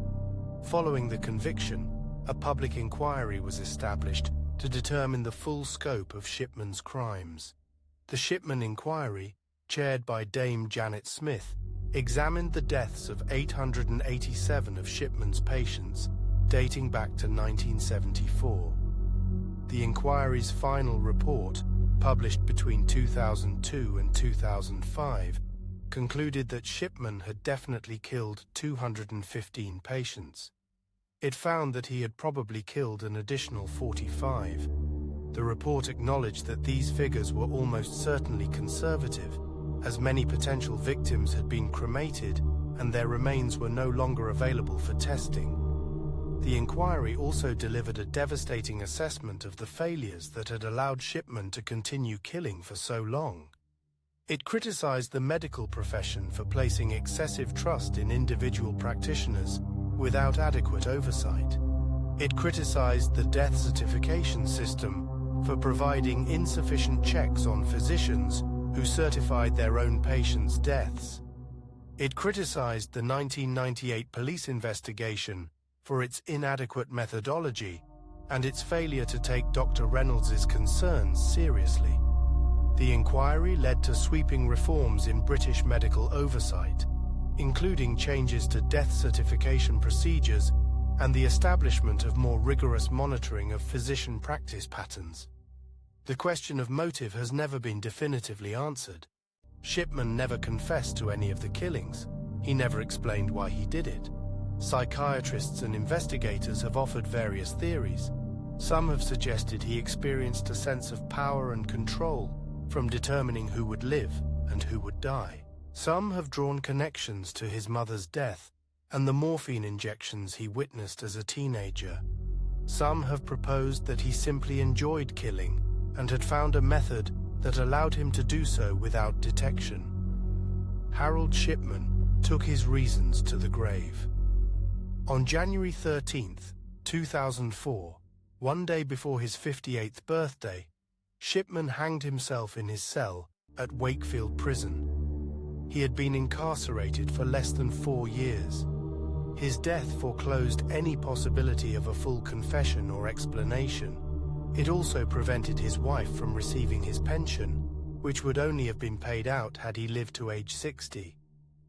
Following the conviction, a public inquiry was established to determine the full scope of Shipman's crimes. The Shipman Inquiry, chaired by Dame Janet Smith, examined the deaths of 887 of Shipman's patients, dating back to 1974. The inquiry's final report, published between 2002 and 2005, concluded that Shipman had definitely killed 215 patients. It found that he had probably killed an additional 45. The report acknowledged that these figures were almost certainly conservative, as many potential victims had been cremated and their remains were no longer available for testing. The inquiry also delivered a devastating assessment of the failures that had allowed Shipman to continue killing for so long. It criticized the medical profession for placing excessive trust in individual practitioners without adequate oversight. It criticized the death certification system for providing insufficient checks on physicians who certified their own patients' deaths. It criticized the 1998 police investigation for its inadequate methodology and its failure to take Dr. Reynolds's concerns seriously. The inquiry led to sweeping reforms in British medical oversight, including changes to death certification procedures and the establishment of more rigorous monitoring of physician practice patterns. The question of motive has never been definitively answered. Shipman never confessed to any of the killings. He never explained why he did it. Psychiatrists and investigators have offered various theories. Some have suggested he experienced a sense of power and control from determining who would live and who would die. Some have drawn connections to his mother's death and the morphine injections he witnessed as a teenager. Some have proposed that he simply enjoyed killing and had found a method that allowed him to do so without detection. Harold Shipman took his reasons to the grave. On January 13, 2004, one day before his 58th birthday, Shipman hanged himself in his cell at Wakefield Prison. He had been incarcerated for less than 4 years. His death foreclosed any possibility of a full confession or explanation. It also prevented his wife from receiving his pension, which would only have been paid out had he lived to age 60.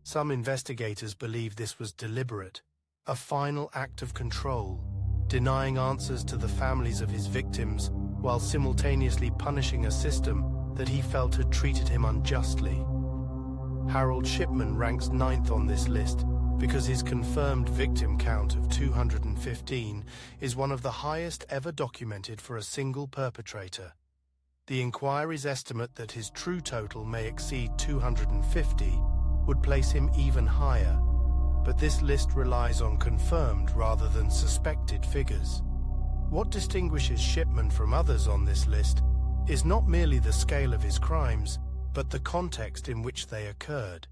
Some investigators believe this was deliberate, a final act of control, denying answers to the families of his victims while simultaneously punishing a system that he felt had treated him unjustly. Harold Shipman ranks 9th on this list because his confirmed victim count of 215 is one of the highest ever documented for a single perpetrator. The inquiry's estimate that his true total may exceed 250 would place him even higher, but this list relies on confirmed rather than suspected figures. What distinguishes Shipman from others on this list is not merely the scale of his crimes, but the context in which they occurred.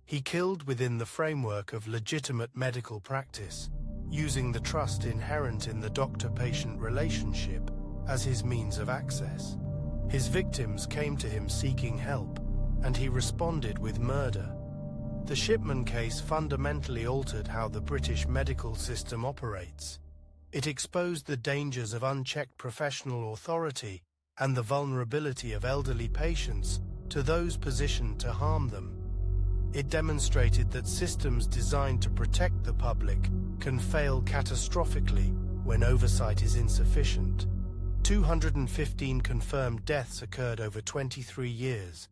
He killed within the framework of legitimate medical practice, using the trust inherent in the doctor-patient relationship as his means of access. His victims came to him seeking help, and he responded with murder. The Shipman case fundamentally altered how the British medical system operates. It exposed the dangers of unchecked professional authority and the vulnerability of elderly patients to those positioned to harm them. It demonstrated that systems designed to protect the public can fail catastrophically when oversight is insufficient. 215 confirmed deaths occurred over 23 years,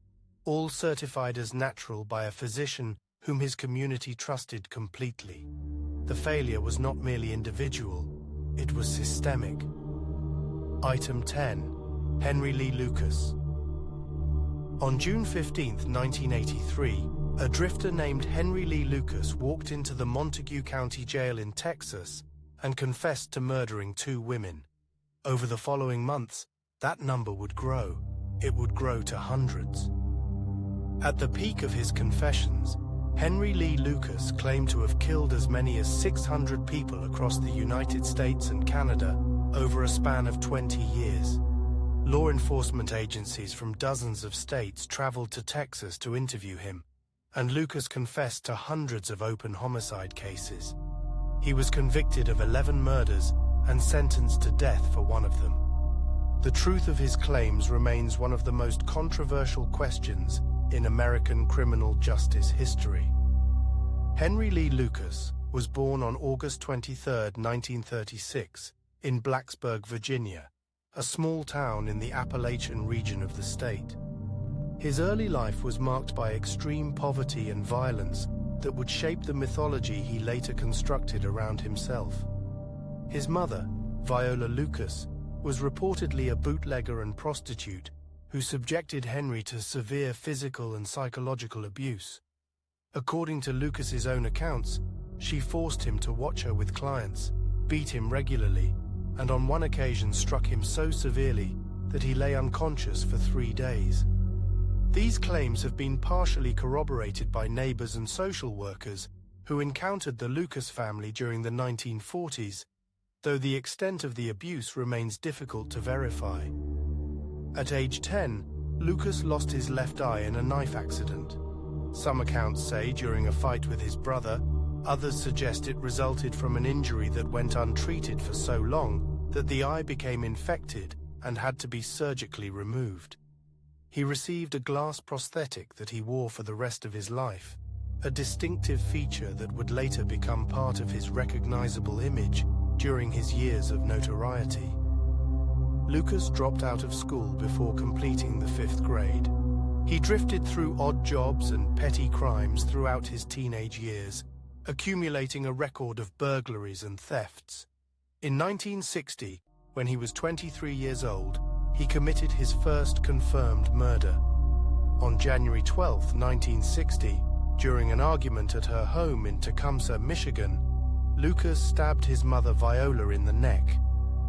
all certified as natural by a physician whom his community trusted completely. The failure was not merely individual, it was systemic. Item 10. Henry Lee Lucas. On June 15, 1983, a drifter named Henry Lee Lucas walked into the Montague County Jail in Texas and confessed to murdering 2 women. Over the following months, that number would grow. It would grow to hundreds. At the peak of his confessions, Henry Lee Lucas claimed to have killed as many as 600 people across the United States and Canada over a span of 20 years. Law enforcement agencies from dozens of states traveled to Texas to interview him, and Lucas confessed to hundreds of open homicide cases. He was convicted of 11 murders and sentenced to death for one of them. The truth of his claims remains one of the most controversial questions in American criminal justice history. Henry Lee Lucas was born on August 23, 1936, in Blacksburg, Virginia, a small town in the Appalachian region of the state. His early life was marked by extreme poverty and violence that would shape the mythology he later constructed around himself. His mother, Viola Lucas, was reportedly a bootlegger and prostitute who subjected Henry to severe physical and psychological abuse. According to Lucas's own accounts, she forced him to watch her with clients, beat him regularly, and on one occasion struck him so severely that he lay unconscious for 3 days. These claims have been partially corroborated by neighbors and social workers who encountered the Lucas family during the 1940s, though the extent of the abuse remains difficult to verify. At age 10, Lucas lost his left eye in a knife accident. Some accounts say during a fight with his brother, others suggest it resulted from an injury that went untreated for so long that the eye became infected and had to be surgically removed. He received a glass prosthetic that he wore for the rest of his life, a distinctive feature that would later become part of his recognizable image during his years of notoriety. Lucas dropped out of school before completing the 5th grade. He drifted through odd jobs and petty crimes throughout his teenage years, accumulating a record of burglaries and thefts. In 1960, when he was 23 years old, he committed his first confirmed murder. On January 12, 1960, during an argument at her home in Tecumseh, Michigan, Lucas stabbed his mother Viola in the neck.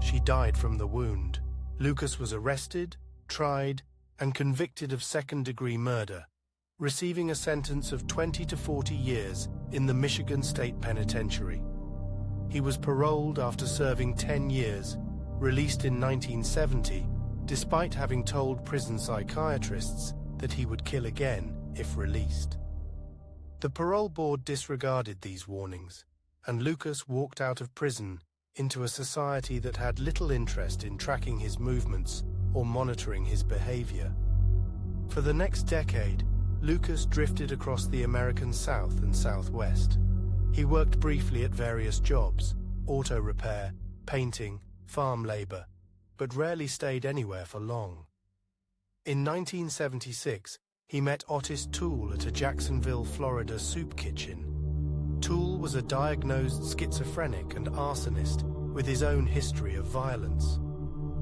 She died from the wound. Lucas was arrested, tried, and convicted of second-degree murder, receiving a sentence of 20 to 40 years in the Michigan State Penitentiary. He was paroled after serving 10 years, released in 1970, despite having told prison psychiatrists that he would kill again if released. The parole board disregarded these warnings, and Lucas walked out of prison into a society that had little interest in tracking his movements or monitoring his behavior. For the next decade, Lucas drifted across the American South and Southwest. He worked briefly at various jobs, auto repair, painting, farm labor, but rarely stayed anywhere for long. In 1976, he met Otis Toole at a Jacksonville, Florida soup kitchen. Toole was a diagnosed schizophrenic and arsonist with his own history of violence.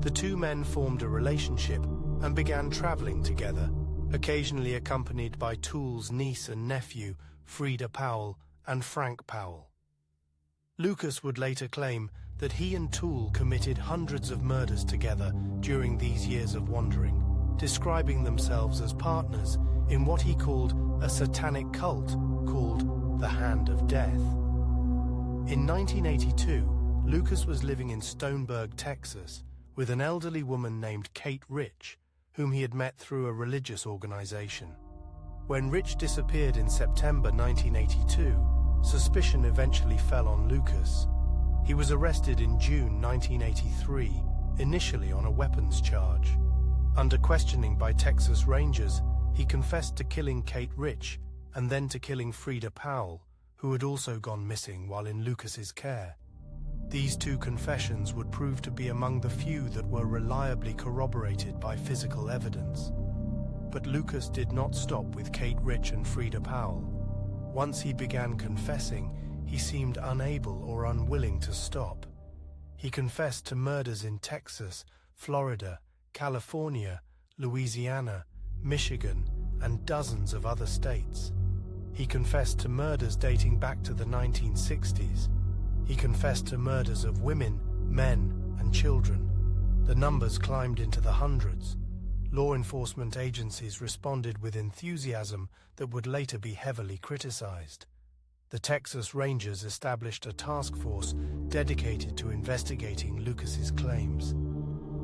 The two men formed a relationship and began traveling together, occasionally accompanied by Toole's niece and nephew, Frida Powell and Frank Powell. Lucas would later claim that he and Toole committed hundreds of murders together during these years of wandering, describing themselves as partners in what he called a satanic cult called the Hand of Death. In 1982, Lucas was living in Stoneburg, Texas, with an elderly woman named Kate Rich, whom he had met through a religious organization. When Rich disappeared in September 1982, suspicion eventually fell on Lucas. He was arrested in June 1983, initially on a weapons charge. Under questioning by Texas Rangers, he confessed to killing Kate Rich and then to killing Frida Powell, who had also gone missing while in Lucas's care. These two confessions would prove to be among the few that were reliably corroborated by physical evidence. But Lucas did not stop with Kate Rich and Frida Powell. Once he began confessing, he seemed unable or unwilling to stop. He confessed to murders in Texas, Florida, California, Louisiana, Michigan, and dozens of other states. He confessed to murders dating back to the 1960s. He confessed to murders of women, men, and children. The numbers climbed into the hundreds. Law enforcement agencies responded with enthusiasm that would later be heavily criticized. The Texas Rangers established a task force dedicated to investigating Lucas's claims.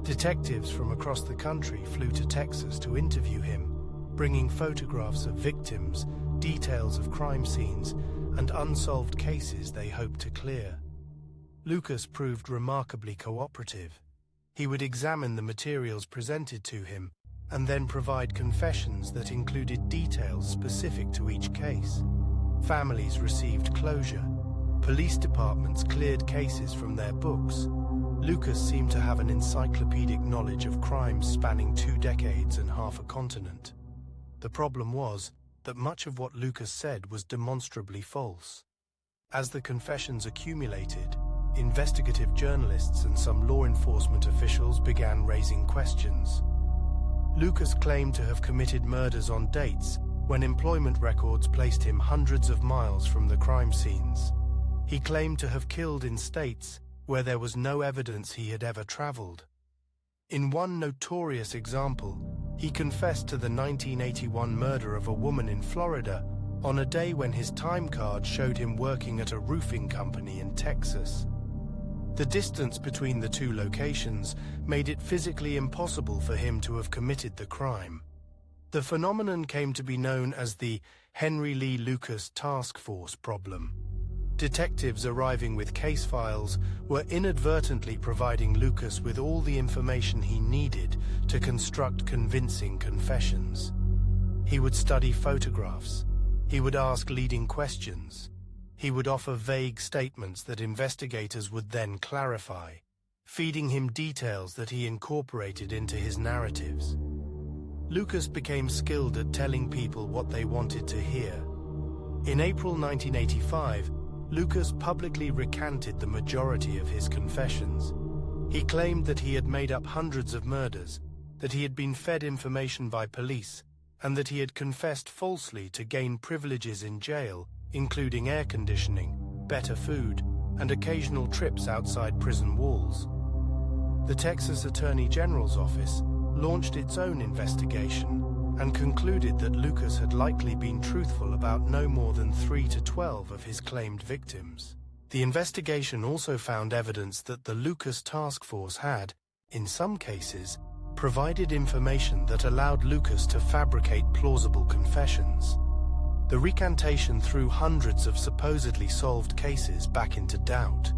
Detectives from across the country flew to Texas to interview him, bringing photographs of victims, details of crime scenes, and unsolved cases they hoped to clear. Lucas proved remarkably cooperative. He would examine the materials presented to him and then provide confessions that included details specific to each case. Families received closure. Police departments cleared cases from their books. Lucas seemed to have an encyclopedic knowledge of crimes spanning 2 decades and half a continent. The problem was that much of what Lucas said was demonstrably false. As the confessions accumulated, investigative journalists and some law enforcement officials began raising questions. Lucas claimed to have committed murders on dates when employment records placed him hundreds of miles from the crime scenes. He claimed to have killed in states where there was no evidence he had ever traveled. In one notorious example, he confessed to the 1981 murder of a woman in Florida on a day when his time card showed him working at a roofing company in Texas. The distance between the two locations made it physically impossible for him to have committed the crime. The phenomenon came to be known as the Henry Lee Lucas Task Force problem. Detectives arriving with case files were inadvertently providing Lucas with all the information he needed to construct convincing confessions. He would study photographs. He would ask leading questions. He would offer vague statements that investigators would then clarify, feeding him details that he incorporated into his narratives. Lucas became skilled at telling people what they wanted to hear. In April 1985, Lucas publicly recanted the majority of his confessions. He claimed that he had made up hundreds of murders, that he had been fed information by police, and that he had confessed falsely to gain privileges in jail, including air conditioning, better food, and occasional trips outside prison walls. The Texas Attorney General's office launched its own investigation and concluded that Lucas had likely been truthful about no more than 3 to 12 of his claimed victims. The investigation also found evidence that the Lucas Task Force had, in some cases, provided information that allowed Lucas to fabricate plausible confessions. The recantation threw hundreds of supposedly solved cases back into doubt.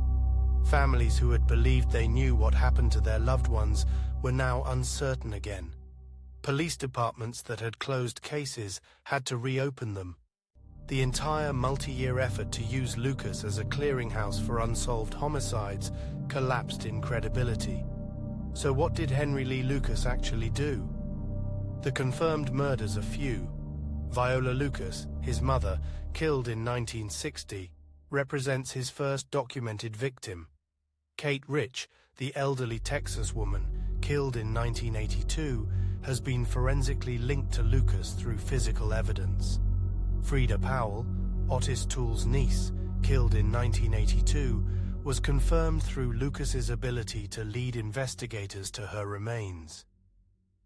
Families who had believed they knew what happened to their loved ones were now uncertain again. Police departments that had closed cases had to reopen them. The entire multi-year effort to use Lucas as a clearinghouse for unsolved homicides collapsed in credibility. So what did Henry Lee Lucas actually do? The confirmed murders are few. Viola Lucas, his mother, killed in 1960, represents his first documented victim. Kate Rich, the elderly Texas woman, killed in 1982, has been forensically linked to Lucas through physical evidence. Frida Powell, Otis Toole's niece, killed in 1982, was confirmed through Lucas's ability to lead investigators to her remains.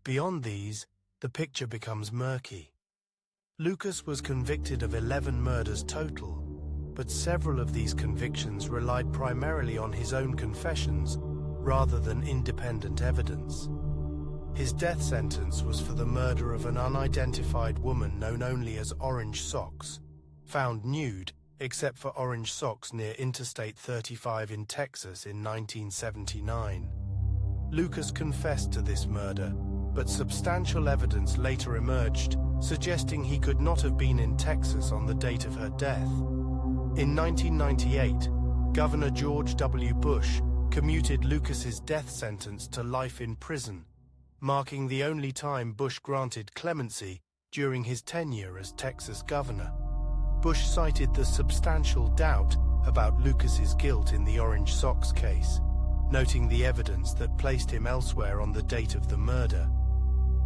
Beyond these, the picture becomes murky. Lucas was convicted of 11 murders total, but several of these convictions relied primarily on his own confessions rather than independent evidence. His death sentence was for the murder of an unidentified woman known only as Orange Socks, found nude except for orange socks near Interstate 35 in Texas in 1979. Lucas confessed to this murder, but substantial evidence later emerged suggesting he could not have been in Texas on the date of her death. In 1998, Governor George W. Bush commuted Lucas's death sentence to life in prison, marking the only time Bush granted clemency during his tenure as Texas governor. Bush cited the substantial doubt about Lucas's guilt in the Orange Socks case, noting the evidence that placed him elsewhere on the date of the murder.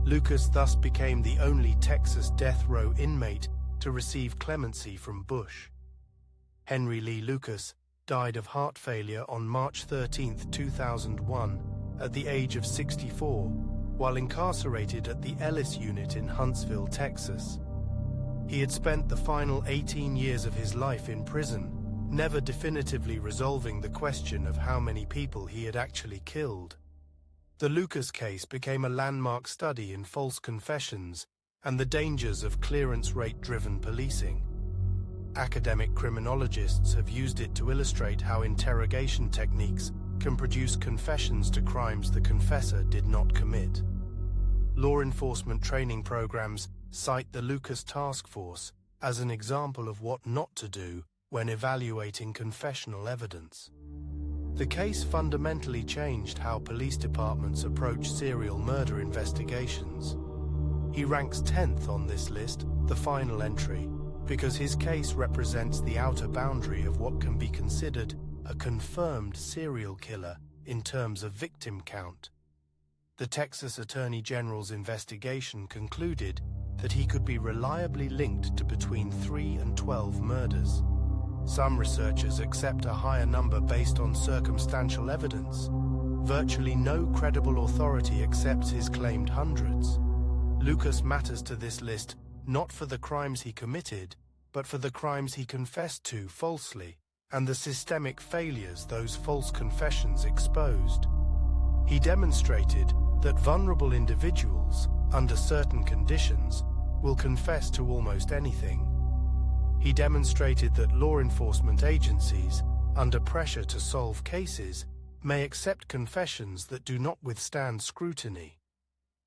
Lucas thus became the only Texas death row inmate to receive clemency from Bush. Henry Lee Lucas died of heart failure on March 13, 2001, at the age of 64, while incarcerated at the Ellis Unit in Huntsville, Texas. He had spent the final 18 years of his life in prison, never definitively resolving the question of how many people he had actually killed. The Lucas case became a landmark study in false confessions and the dangers of clearance rate-driven policing. Academic criminologists have used it to illustrate how interrogation techniques can produce confessions to crimes the confessor did not commit. Law enforcement training programs cite the Lucas Task Force as an example of what not to do when evaluating confessional evidence. The case fundamentally changed how police departments approach serial murder investigations. He ranks 10th on this list, the final entry, because his case represents the outer boundary of what can be considered a confirmed serial killer in terms of victim count. The Texas Attorney General's investigation concluded that he could be reliably linked to between 3 and 12 murders. Some researchers accept a higher number based on circumstantial evidence. Virtually no credible authority accepts his claimed hundreds. Lucas matters to this list not for the crimes he committed, but for the crimes he confessed to falsely. and the systemic failures those false confessions exposed. He demonstrated that vulnerable individuals, under certain conditions, will confess to almost anything. He demonstrated that law enforcement agencies, under pressure to solve cases, may accept confessions that do not withstand scrutiny.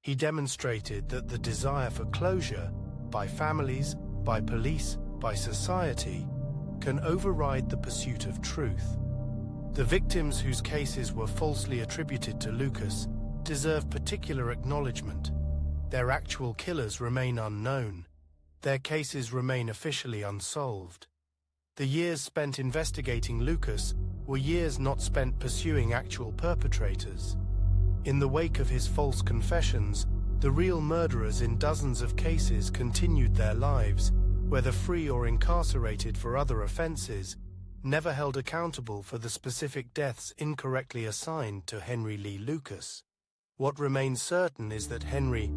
He demonstrated that the desire for closure, by families, by police, by society, can override the pursuit of truth. The victims whose cases were falsely attributed to Lucas deserve particular acknowledgement. Their actual killers remain unknown. Their cases remain officially unsolved. The years spent investigating Lucas were years not spent pursuing actual perpetrators. In the wake of his false confessions, the real murderers in dozens of cases continued their lives, whether free or incarcerated for other offenses, never held accountable for the specific deaths incorrectly assigned to Henry Lee Lucas. What remains certain is that Henry